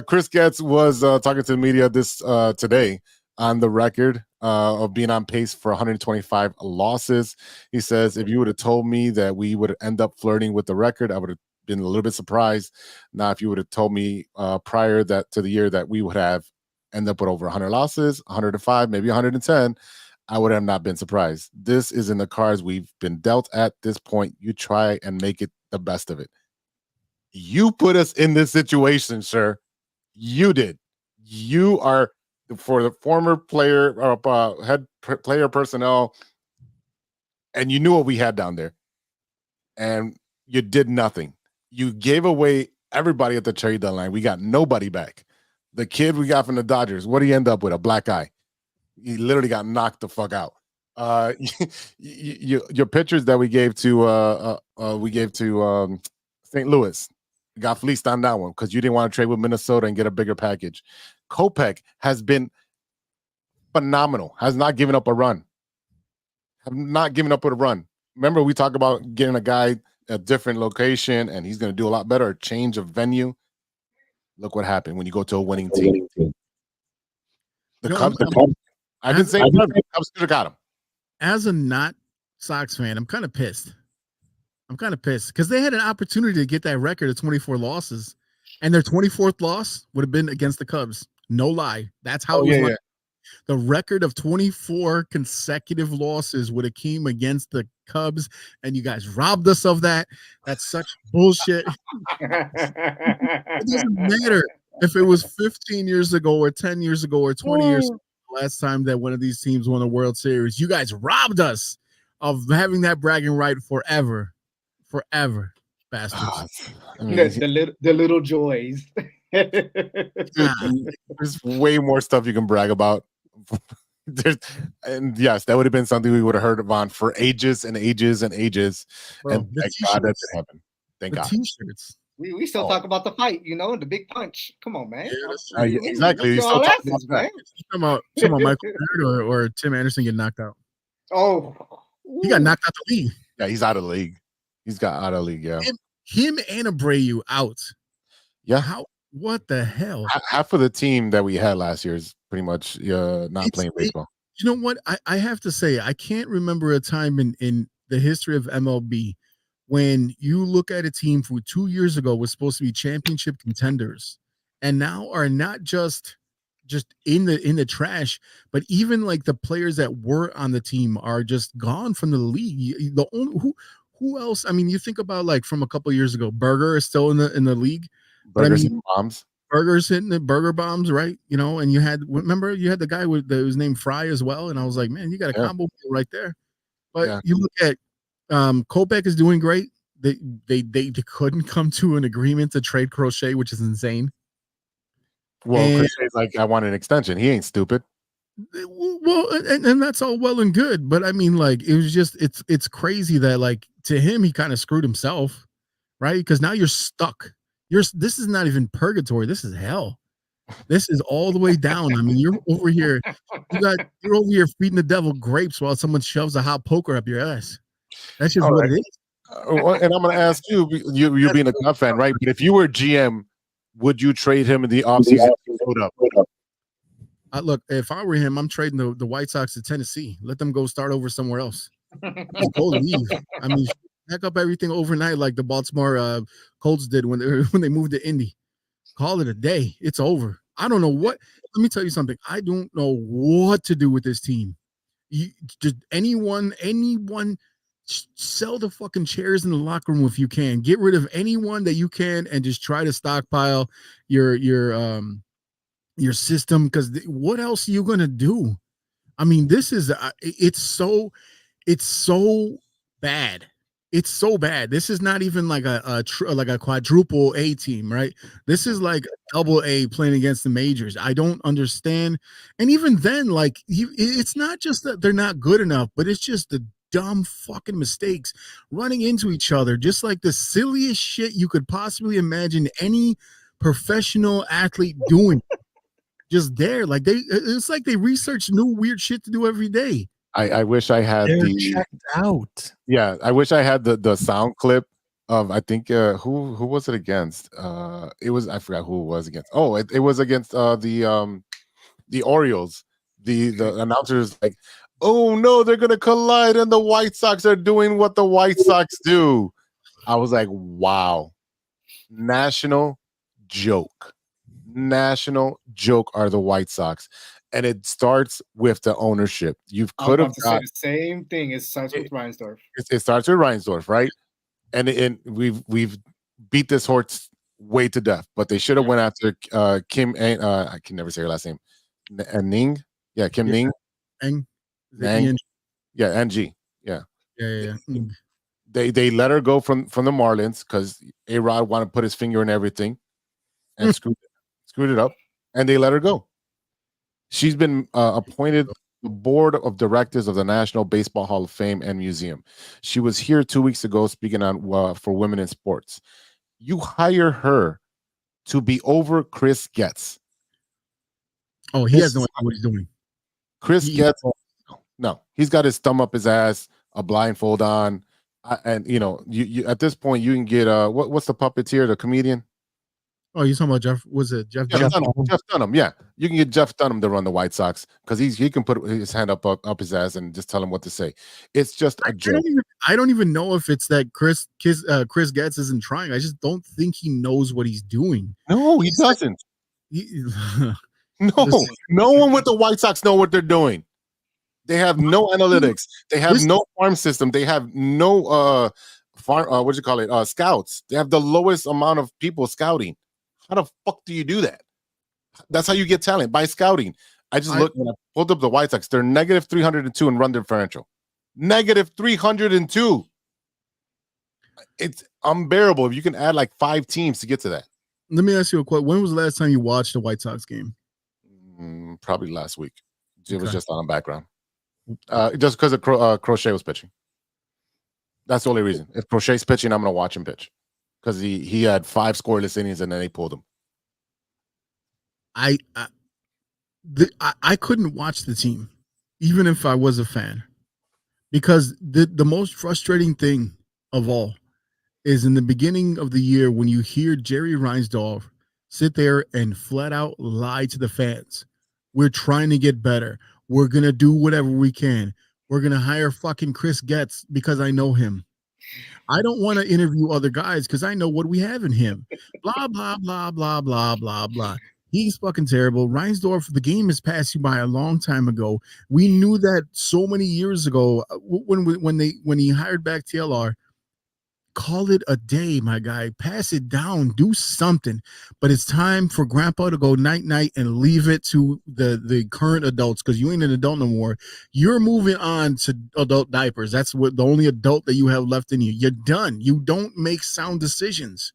Chris Getz was talking to the media today on the record of being on pace for 125 losses. He says, if you would have told me that we would end up flirting with the record, I would have been a little bit surprised. Now, if you would have told me prior to the year that we would have ended up with over 100 losses, 105, maybe 110, I would have not been surprised. This is in the cards we've been dealt at this point. You try and make it the best of it. You put us in this situation, sir. You did. You are, for the former player or head player personnel, and you knew what we had down there, and you did nothing. You gave away everybody at the trade deadline. We got nobody back. The kid we got from the Dodgers, what did he end up with? A black eye. He literally got knocked the fuck out. Your pitchers that we gave to St. Louis got fleeced on that one because you didn't want to trade with Minnesota and get a bigger package. Kopech has been phenomenal. Has not given up a run. Have not given up a run. Remember, we talked about getting a guy a different location and he's going to do a lot better. A change of venue. Look what happened when you go to a winning team. The Cubs. I've been saying the Cubs could have got him. As a not Sox fan, I'm kind of pissed. Because they had an opportunity to get that record of 24 losses, and their 24th loss would have been against the Cubs. No lie. That's how it was. Yeah. The record of 24 consecutive losses would have came against the Cubs, and you guys robbed us of that. That's such bullshit. It doesn't matter if it was 15 years ago or 10 years ago or 20 years ago, last time that one of these teams won a World Series. You guys robbed us of having that bragging right forever, bastards. The little joys. There's way more stuff you can brag about. And yes, that would have been something we would have heard on for ages and ages and ages. Bro, and thank God that didn't happen. Thank God. T-shirts. We still talk about the fight, the big punch. Come on, man. Yeah, exactly. You still talking about Michael Barrett or Tim Anderson getting knocked out. Oh, he got knocked out the league. Yeah, he's out of the league. He's got out of the league. Yeah, him and Abreu out. Yeah. What the hell? Half of the team that we had last year is pretty much not playing baseball. You know what? I have to say, I can't remember a time in the history of MLB when you look at a team who 2 years ago was supposed to be championship contenders and now are not just in the trash, but even like the players that were on the team are just gone from the league. The only who else? I mean, you think about like from a couple of years ago, Berger is still in the league. Burgers and bombs. Burgers hitting the burger bombs, right? And you had the guy that was named Fry as well. And I was like, man, you got a combo right there. But you look at Kopech is doing great. they couldn't come to an agreement to trade Crochet, which is insane. Well, And- Crochet's like, I want an extension. He ain't stupid. Well, and that's all well and good, but I mean, like, it was just it's crazy that, like, to him, he kind of screwed himself, right? Because now you're stuck. This is not even purgatory. This is hell. This is all the way down. I mean, you're over here feeding the devil grapes while someone shoves a hot poker up your ass. That's just what it is. And I'm going to ask you being a Cub fan, right? But if you were GM, would you trade him in the offseason? Look, if I were him, I'm trading the White Sox to Tennessee. Let them go start over somewhere else. Just go leave. I mean, pack up everything overnight like the Baltimore Colts did when they moved to Indy. Call it a day. It's over. I don't know what. Let me tell you something. I don't know what to do with this team. Just anyone, sell the fucking chairs in the locker room if you can. Get rid of anyone that you can, and just try to stockpile your system, because what else are you gonna do? I mean, this is it's so bad. It's so bad. This is not even like a quadruple A team, right? This is like double A playing against the majors. I don't understand. And even then, like, it's not just that they're not good enough, but it's just the dumb fucking mistakes running into each other, just like the silliest shit you could possibly imagine any professional athlete doing. Just there, like it's like they research new weird shit to do every day. I wish I had checked out. Yeah, I wish I had the sound clip of, I think who was it against? It was, I forgot who it was against. Oh, it was against the Orioles. The announcers like, oh no, they're gonna collide, and the White Sox are doing what the White Sox do. I was like, wow, national joke are the White Sox. And it starts with the ownership. You could have got the same thing. It starts with Reinsdorf. It starts with Reinsdorf, right? And we've beat this horse way to death, but they should have went after Kim. I can never say her last name. Ning, yeah, Kim Ning. Ning. Yeah, NG. Yeah. Yeah. They let her go from the Marlins because A-Rod wanted to put his finger in everything and screwed it up, and they let her go. She's been appointed to the board of directors of the National Baseball Hall of Fame and Museum. She was here 2 weeks ago speaking on for women in sports. You hire her to be over Chris Getz. Oh, he has no idea what he's doing. Chris Getz, no, he's got his thumb up his ass, a blindfold on, and you at this point you can get what's the puppeteer, the comedian? Oh, you're talking about Jeff? Was it Jeff? Jeff Dunham. Yeah, you can get Jeff Dunham to run the White Sox because he can put his hand up his ass and just tell him what to say. It's just a joke. I don't even know if it's that Chris Getz isn't trying. I just don't think he knows what he's doing. No, he doesn't. No one with the White Sox know what they're doing. They have no analytics. They have no farm system. They have no scouts. They have the lowest amount of people scouting. How the fuck do you do that? That's how you get talent, by scouting. I looked when I pulled up the White Sox. They're negative 302 in run differential. Negative 302. It's unbearable if you can add like 5 teams to get to that. Let me ask you a question. When was the last time you watched a White Sox game? Probably last week. It was just on the background. Just because of Crochet was pitching. That's the only reason. If Crochet's pitching, I'm going to watch him pitch. Because he had 5 scoreless innings and then they pulled him. I couldn't watch the team, even if I was a fan, because the most frustrating thing of all is in the beginning of the year when you hear Jerry Reinsdorf sit there and flat out lie to the fans. We're trying to get better. We're going to do whatever we can. We're going to hire fucking Chris Getz because I know him. I don't want to interview other guys because I know what we have in him. Blah, blah, blah, blah, blah, blah, blah. He's fucking terrible. Reinsdorf, the game has passed you by a long time ago. We knew that so many years ago when he hired back TLR. call it a day, my guy. Pass it down, do something. But it's time for grandpa to go night-night and leave it to the current adults, because you ain't an adult no more. You're moving on to adult diapers. That's what the only adult that you have left in you. You're done. You don't make sound decisions.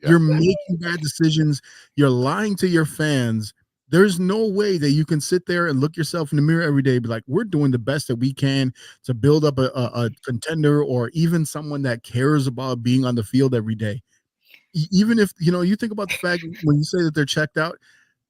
Yeah. You're making bad decisions. You're lying to your fans. There's no way that you can sit there and look yourself in the mirror every day and be like, we're doing the best that we can to build up a contender, or even someone that cares about being on the field every day. Even if, you think about the fact when you say that they're checked out,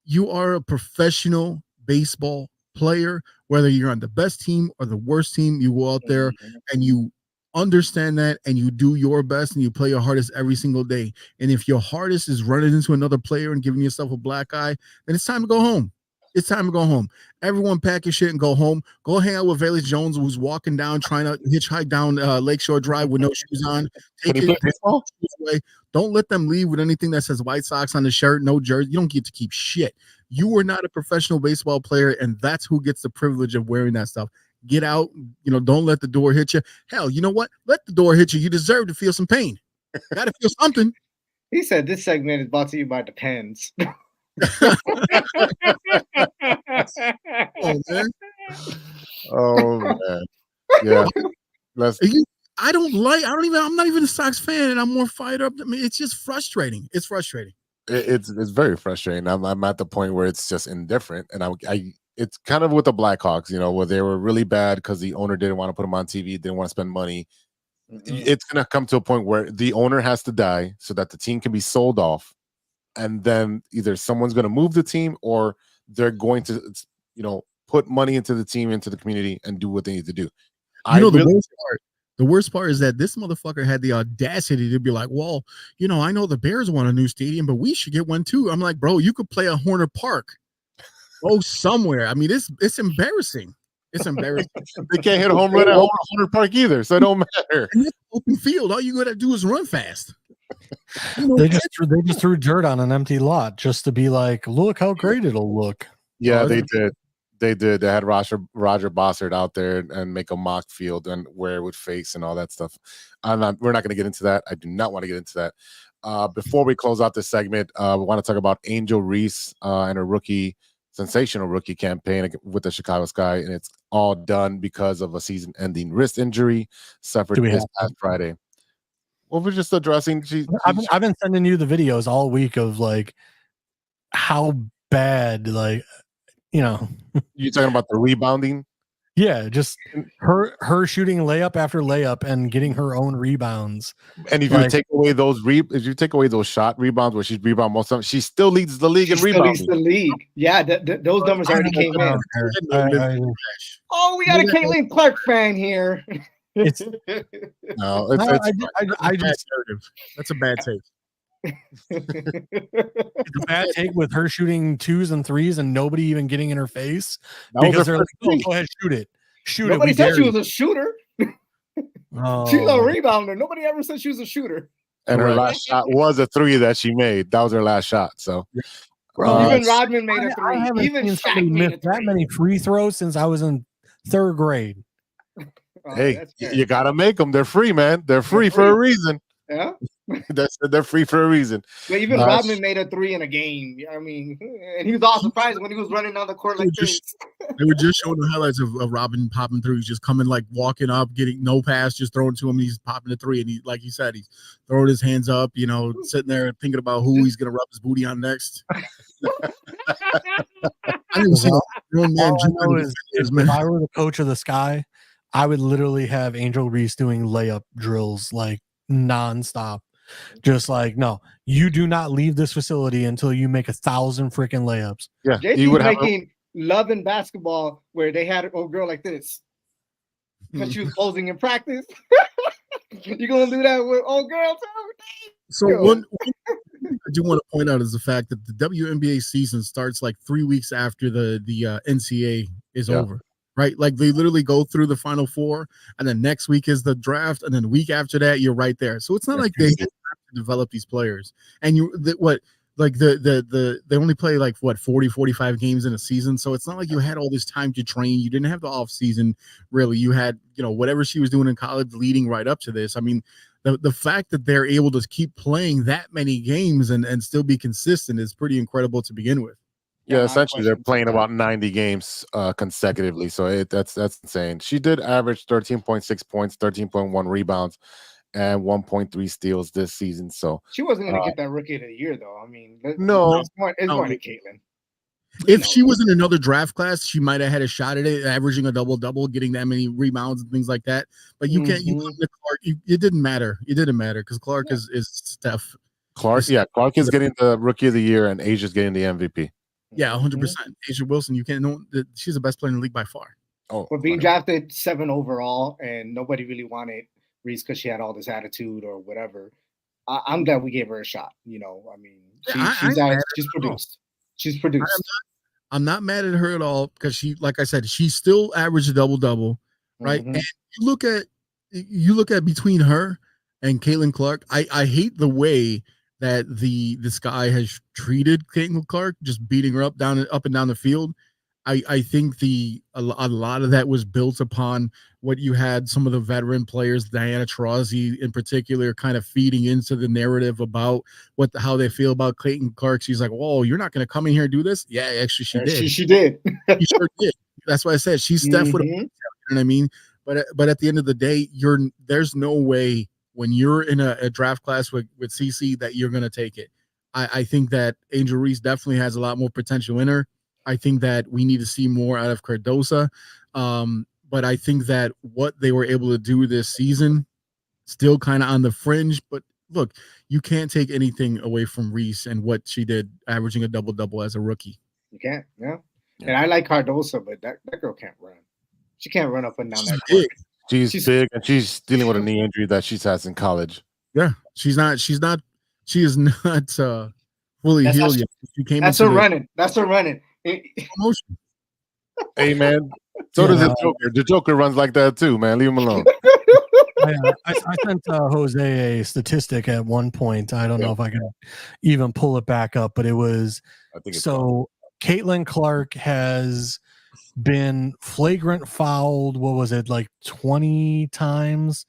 you are a professional baseball player, whether you're on the best team or the worst team. You go out there and you understand that, and you do your best and you play your hardest every single day. And if your hardest is running into another player and giving yourself a black eye, then it's time to go home. It's time to go home. Everyone pack your shit and go home. Go hang out with Velus Jones, who's walking down, trying to hitchhike down Lakeshore Drive with no shoes on. Take it away. Don't let them leave with anything that says White Sox on the shirt, no jersey. You don't get to keep shit. You are not a professional baseball player, and that's who gets the privilege of wearing that stuff. Get out, don't let the door hit you. Hell, you know what? Let the door hit you. You deserve to feel some pain. Got to feel something. He said this segment is brought to you by Depends. Oh man. Yeah. I'm not even a Sox fan, and I'm more fired up. I mean, it's just frustrating. It's frustrating. It's very frustrating. I'm at the point where it's just indifferent, and I it's kind of with the Blackhawks, where they were really bad because the owner didn't want to put them on TV, didn't want to spend money. It's going to come to a point where the owner has to die so that the team can be sold off, and then either someone's going to move the team, or they're going to, put money into the team, into the community, and do what they need to do. The worst part is that this motherfucker had the audacity to be like, well, I know the Bears want a new stadium, but we should get one too. I'm like, bro, you could play at Horner Park. Go somewhere. I mean, it's embarrassing. It's embarrassing. They can't hit a home run at Horner Park either, so it don't matter. And it's open field. All you got to do is run fast. They just threw dirt on an empty lot just to be like, look how great it'll look. Yeah, they did. They did. They had Roger Bossard out there and make a mock field and where it would face and all that stuff. We're not going to get into that. I do not want to get into that. Before we close out this segment, we want to talk about Angel Reese and a sensational rookie campaign with the Chicago Sky, and it's all done because of a season-ending wrist injury suffered this past Friday. Well, we're just addressing. I've been sending you the videos all week of like how bad, like, You're talking about the rebounding? Yeah, just her shooting layup after layup and getting her own rebounds. And if you take away those shot rebounds where she's rebound most of them, she still leads the league in rebounding. Leads the league. Yeah, those numbers already came in. We got a Caitlin Clark fan here. That's a bad take. It's a bad take with her shooting 2s and 3s and nobody even getting in her face because they're like, oh, go ahead, shoot it. Nobody said she was a shooter. She's a rebounder. Nobody ever said she was a shooter. And her last shot was a 3 that she made. That was her last shot. So even Rodman made a 3. I haven't even seen somebody miss that many free throws since I was in 3rd grade. Hey, you gotta make them. They're free, man. They're free for a reason. Yeah. They're free for a reason. But even Rodman made a 3 in a game. I mean, and he was all surprised when he was running down the court like this. They were just showing the highlights of Robin popping threes, just coming, like walking up, getting no pass, just throwing to him. He's popping the 3, and he, like you said, he's throwing his hands up, sitting there thinking about who he's gonna rub his booty on next. I didn't see grown man. If I were the coach of the Sky, I would literally have Angel Reese doing layup drills like nonstop. Just like, no, you do not leave this facility until you make 1,000 freaking layups. Yeah, JT was making Love and Basketball where they had an old girl like this because she was posing in practice. You gonna do that with old girl too? So one I do want to point out is the fact that the WNBA season starts like 3 weeks after the NCAA is over. Right, like they literally go through the Final Four, and then next week is the draft, and then the week after that, you're right there. So it's not like they have to develop these players, and they only play like 40, 45 games in a season. So it's not like you had all this time to train. You didn't have the off season really. You had whatever she was doing in college leading right up to this. I mean, the fact that they're able to keep playing that many games and still be consistent is pretty incredible to begin with. Yeah, essentially they're playing about 90 games consecutively. So that's insane. She did average 13.6 points, 13.1 rebounds, and 1.3 steals this season. So she wasn't going to get that Rookie of the Year, though. I mean, no, it's going to Caitlin. If she was in another draft class, she might have had a shot at it, averaging a double-double, getting that many rebounds and things like that. But you can't. You come to Clark. It didn't matter. It didn't matter because Clark is Steph. Clark is getting the Rookie of the Year, and Asia's getting the MVP. Yeah, 100%. Asia Wilson, you can't know that she's the best player in the league by far. Oh, but being drafted 7 overall, and nobody really wanted Reese because she had all this attitude or whatever. I'm glad we gave her a shot. You know, I mean, she's produced. She's produced. I'm not mad at her at all because she, like I said, she still averaged a double-double, right? And you look at between her and Caitlin Clark. I hate the way that this guy has treated Caitlin Clark, just beating her up and down the field. I think a lot of that was built upon what you had some of the veteran players, Diana Taurasi in particular, kind of feeding into the narrative about how they feel about Caitlin Clark. She's like, "Whoa, you're not going to come in here and do this?" Yeah, actually, she did. She did. She sure did. That's why I said she's Steph with a, you know what I mean. But at the end of the day, there's no way when you're in a draft class with CC that you're going to take it. I think that Angel Reese definitely has a lot more potential in her. I think that we need to see more out of Cardosa. But I think that what they were able to do this season, still kind of on the fringe. But look, you can't take anything away from Reese and what she did, averaging a double-double as a rookie. You can't, yeah. And I like Cardosa, but that girl can't run. She can't run up and down that court. She's big, and she's dealing with a knee injury that she's had in college. Yeah, she is not fully healed yet. That's her running. That's her running. Hey, man. So does the Joker. The Joker runs like that too, man. Leave him alone. I sent Jose a statistic at one point. I don't know if I can even pull it back up, but it was Caitlin Clark has been flagrant fouled. What was it, like 20 times?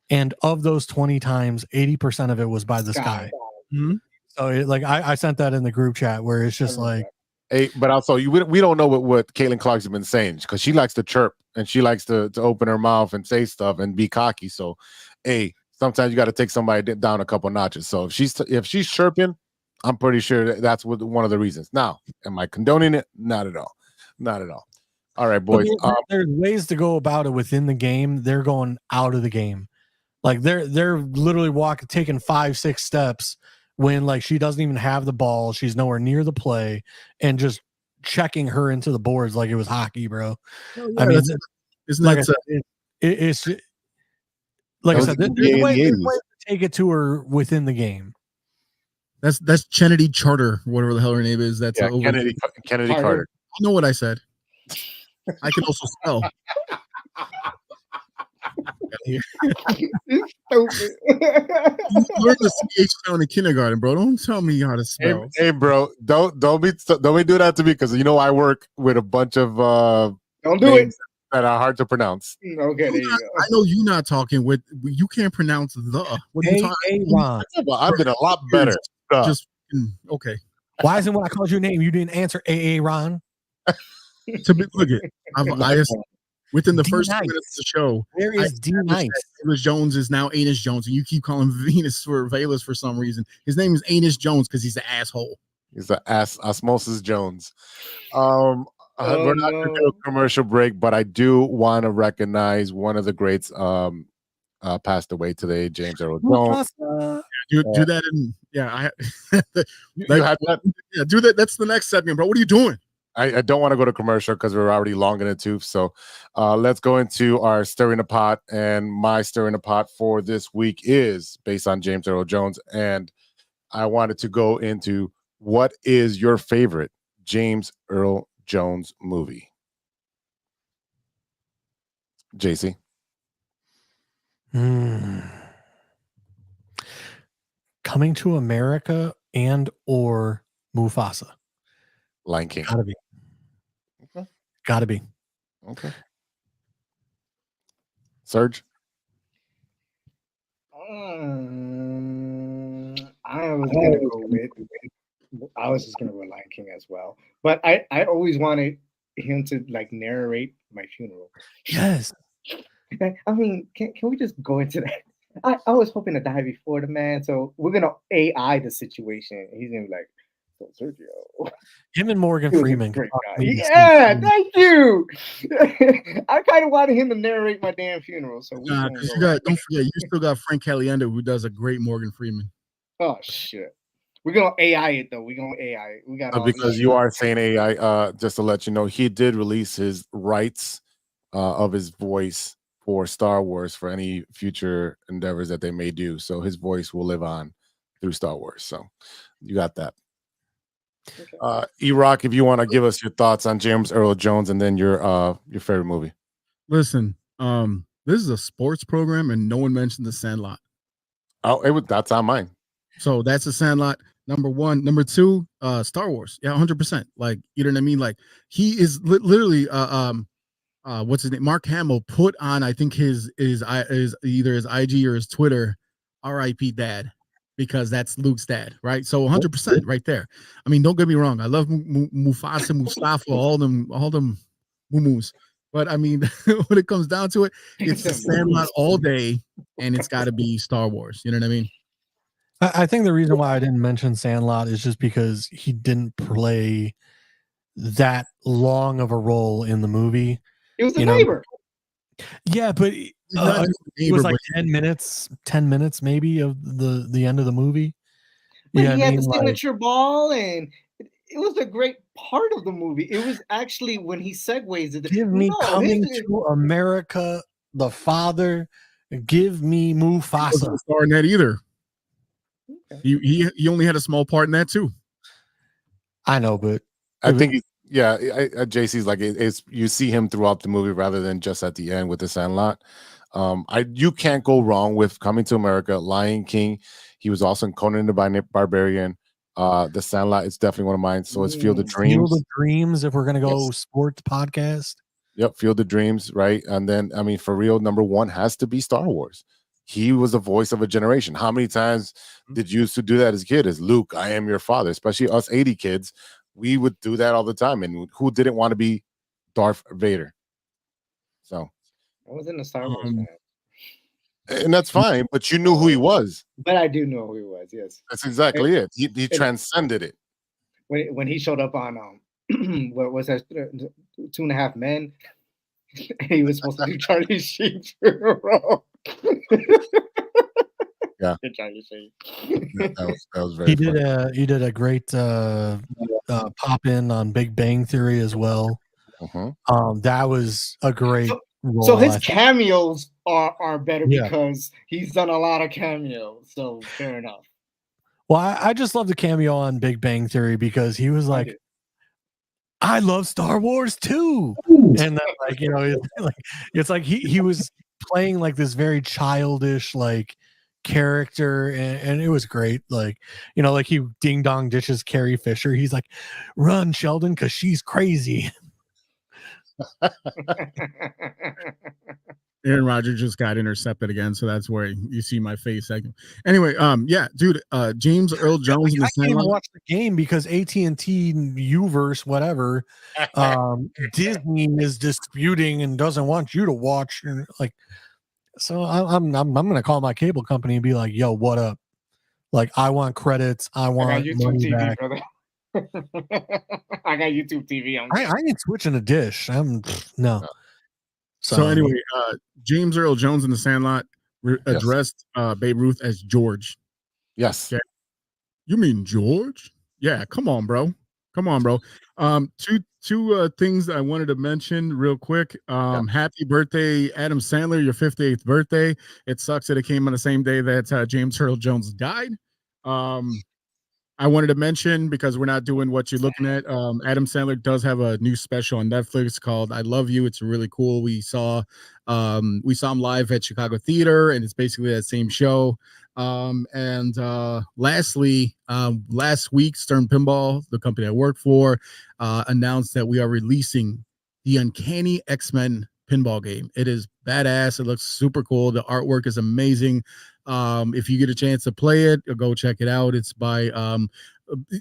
And of those 20 times, 80% of it was by this guy. Mm-hmm. So I sent that in the group chat where it's just like, hey, but also we don't know what Caitlin Clark's been saying because she likes to chirp and she likes to open her mouth and say stuff and be cocky. So, hey, sometimes you got to take somebody down a couple notches. So if she's chirping, I'm pretty sure that's one of the reasons. Now, am I condoning it? Not at all. Not at all. All right, boys. There's ways to go about it within the game. They're going out of the game. Like they're literally taking 5-6 steps when like she doesn't even have the ball, she's nowhere near the play, and just checking her into the boards like it was hockey, bro. Oh, yeah, I mean, isn't that it's like I said, there's way to take it to her within the game. That's Kennedy Charter, whatever the hell her name is. That's Kennedy Carter. I know what I said. I can also spell. You learned the CH sound in kindergarten, bro. Don't tell me how to spell. Hey, bro, don't be do that to me because I work with a bunch of don't do it that are hard to pronounce. Okay, there you go. I know you're not talking with. You can't pronounce the. What are you talking? Well, I've been a lot better. Just okay. Why isn't when I called your name you didn't answer AA Ron? Look at I just within the first 2 minutes of the show. Where is D Nice? Anus Jones is now Anus Jones, and you keep calling Venus for Valus for some reason. His name is Anus Jones because he's an asshole. He's the Osmosis Jones. We're not going to do a commercial break, but I do want to recognize one of the greats passed away today, James Earl Jones. Do that in you have that? Yeah, do that. That's the next segment, bro. What are you doing? I don't want to go to commercial because we're already long in the tooth. So let's go into our Stirring the Pot. And my Stirring the Pot for this week is based on James Earl Jones. And I wanted to go into what is your favorite James Earl Jones movie? JC? Coming to America and or Mufasa. Lion King. Gotta be. Okay. Gotta be. Okay. Serge? I was gonna go with. I was just gonna go Lion King as well, but I always wanted him to like narrate my funeral. Yes. I mean, can we just go into that? I was hoping to die before the man, so we're gonna AI the situation. He's gonna be like, so Sergio. Him and Morgan He was a Freeman. great guy. comedies. Yeah, thank you. I kind of wanted him to narrate my damn funeral. So Because you got, don't forget, you still got Frank Caliendo, who does a great Morgan Freeman. Oh shit. We're gonna AI it though. We're gonna AI it. We got all because you are saying AI, just to let you know, he did release his rights of his voice for Star Wars for any future endeavors that they may do. So his voice will live on through Star Wars. So you got that. E-Rock, if you want to give us your thoughts on James Earl Jones and then your favorite movie. Listen, this is a sports program and no one mentioned The Sandlot. Oh, that's on mine. So that's The Sandlot. Number one. Number two, Star Wars. Yeah, 100%. Like, you know what I mean? Like, he is literally what's his name? Mark Hamill put on, I think his either his IG or his Twitter, RIP dad, because that's Luke's dad, right? So 100% right there. I mean, don't get me wrong. I love Mufasa, Mustafa, all them mumus. But I mean, when it comes down to it, it's The Sandlot all day, and it's got to be Star Wars. You know what I mean? I think the reason why I didn't mention Sandlot is just because he didn't play that long of a role in the movie. It was a neighbor. Yeah, but it was like 10 minutes maybe of the end of the movie. But Yeah, he had the signature ball, and it was a great part of the movie. It was actually when he segues it. Give me Coming to America, the father. Give me Mufasa. He wasn't star in that either. He only had a small part in that too. I know, but I think JC's like it's you see him throughout the movie rather than just at the end with The Sandlot. You can't go wrong with Coming to America, Lion King. He was also in Conan the Barbarian. The Sandlot is definitely one of mine. So it's Field of Dreams. Field of Dreams, if we're gonna go sports podcast. Yep, Field of Dreams, right? And then I mean, for real, number one has to be Star Wars. He was the voice of a generation. How many times did you used to do that as a kid? As Luke, I am your father. Especially us 80 kids, we would do that all the time. And who didn't want to be Darth Vader? So I was in the Star Wars fan. And that's fine, but you knew who he was. But I do know who he was. Yes, that's exactly it. He transcended it. When he showed up on what was that, 2.5 Men? He was supposed to do Charlie Sheen's funeral. Yeah, Charlie Sheen. That was very. He did a great pop in on Big Bang Theory as well. That was a great role. So his cameos are better because he's done a lot of cameos. So fair enough. Well, I just love the cameo on Big Bang Theory because he was like, I love Star Wars too. And then, like, you know, it's like he was playing like this very childish like character, and it was great. Like, you know, like he ding dong dishes Carrie Fisher. He's like, run, Sheldon, because she's crazy. Aaron Rodgers just got intercepted again, so that's where you see my face. Anyway, yeah, dude, James Earl Jones. I can't even watch the game because AT&T, Uverse, whatever, Disney is disputing and doesn't want you to watch. And like, so I'm gonna call my cable company and be like, "Yo, what up? Like, I want credits. I want YouTube money TV, back." brother. I got YouTube TV. I ain't switching a dish. No. So anyway, James Earl Jones in The Sandlot addressed Babe Ruth as George. Yes. Okay. You mean George? Yeah. Come on, bro. Two things that I wanted to mention real quick. Happy birthday, Adam Sandler, your 58th birthday. It sucks that it came on the same day that James Earl Jones died. I wanted to mention, because we're not doing what you're looking at, Adam Sandler does have a new special on Netflix called I Love You. It's really cool. We saw him live at Chicago Theater, and it's basically that same show. Lastly, last week, Stern Pinball, the company I work for, announced that we are releasing the Uncanny X-Men pinball game. It is badass. It looks super cool. The artwork is amazing. If you get a chance to play it, go check it out. It's by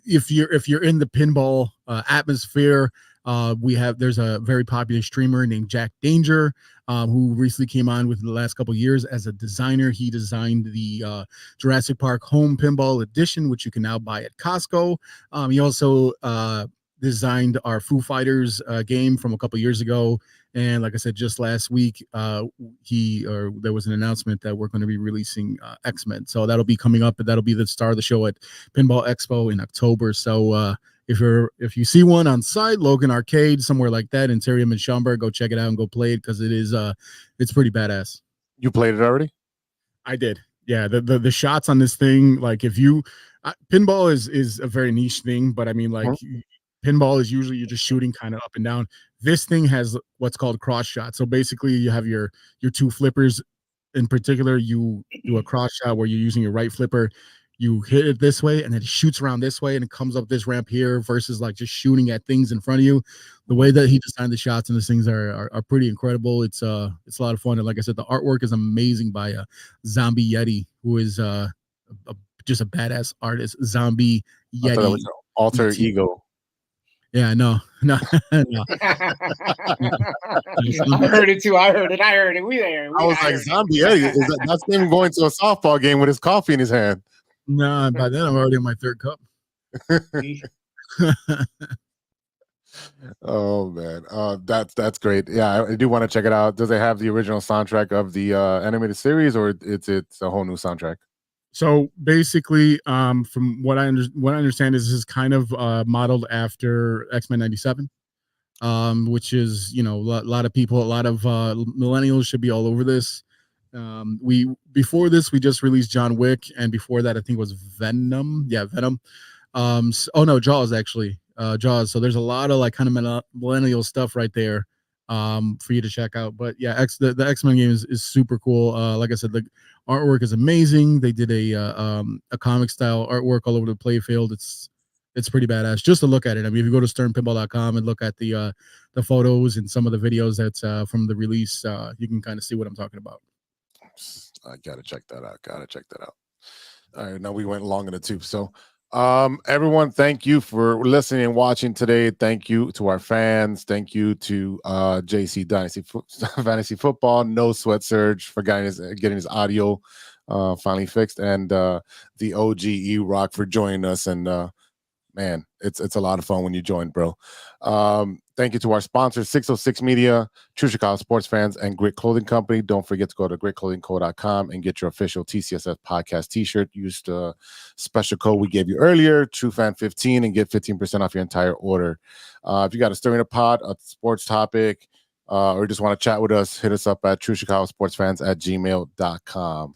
if you're in the pinball atmosphere, there's a very popular streamer named Jack Danger, who recently came on within the last couple of years as a designer. He designed the Jurassic Park Home Pinball Edition, which you can now buy at Costco. He also designed our Foo Fighters game from a couple years ago, and like I said, just last week there was an announcement that we're going to be releasing X-Men, so that'll be coming up, and that'll be the star of the show at Pinball Expo in October. So if you see one on site, Logan Arcade, somewhere like that in Terry and Schaumburg, go check it out and go play it, because it's pretty badass. You played it already? I did. Yeah, the shots on this thing, like pinball is a very niche thing, but I mean, like, pinball is usually you're just shooting kind of up and down. This thing has what's called cross shot. So basically you have your two flippers. In particular, you do a cross shot where you're using your right flipper, you hit it this way and then it shoots around this way and it comes up this ramp here, versus like just shooting at things in front of you. The way that he designed the shots and these things are pretty incredible. It's a lot of fun. And like I said, the artwork is amazing by Zombie Yeti, who is just a badass artist. Zombie Yeti. Alter Ego. Yeah, no. I heard it too. I heard it. We there. I was like, Zombie Eddie. That's him going to a softball game with his coffee in his hand. No, by then I'm already in my third cup. Oh man, that's great. Yeah, I do want to check it out. Does it have the original soundtrack of the animated series, or it's a whole new soundtrack? So basically, from what I understand is this is kind of modeled after X-Men 97, which is, a lot of people, a lot of millennials should be all over this. Before this, we just released John Wick, and before that, I think it was Venom. Yeah, Venom. Jaws actually. Jaws. So there's a lot of like kind of millennial stuff right there for you to check out. But yeah, the X-Men game is super cool. Like I said, the artwork is amazing. They did a comic style artwork all over the play field. It's pretty badass just to look at it. I mean, if you go to sternpinball.com and look at the photos and some of the videos that's from the release, you can kind of see what I'm talking about. I gotta check that out. All right, now we went long in the tube. So everyone, thank you for listening and watching today. Thank you to our fans. Thank you to JC Dynasty Fantasy Football, No Sweat Surge for getting his audio finally fixed, and the OG E-Rock for joining us. And man, it's a lot of fun when you join, bro. Thank you to our sponsors, 606 Media, True Chicago Sports Fans, and Grit Clothing Company. Don't forget to go to gritclothingco.com and get your official TCSF podcast t-shirt. Use the special code we gave you earlier, TrueFan15, and get 15% off your entire order. If you got a story in a pod, a sports topic, or just want to chat with us, hit us up at truechicagosportsfans@gmail.com.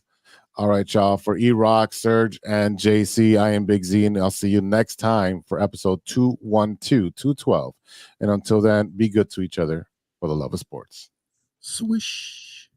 All right, y'all. For E-Rock, Serge, and JC, I am Big Z, and I'll see you next time for episode 212. And until then, be good to each other for the love of sports. Swish.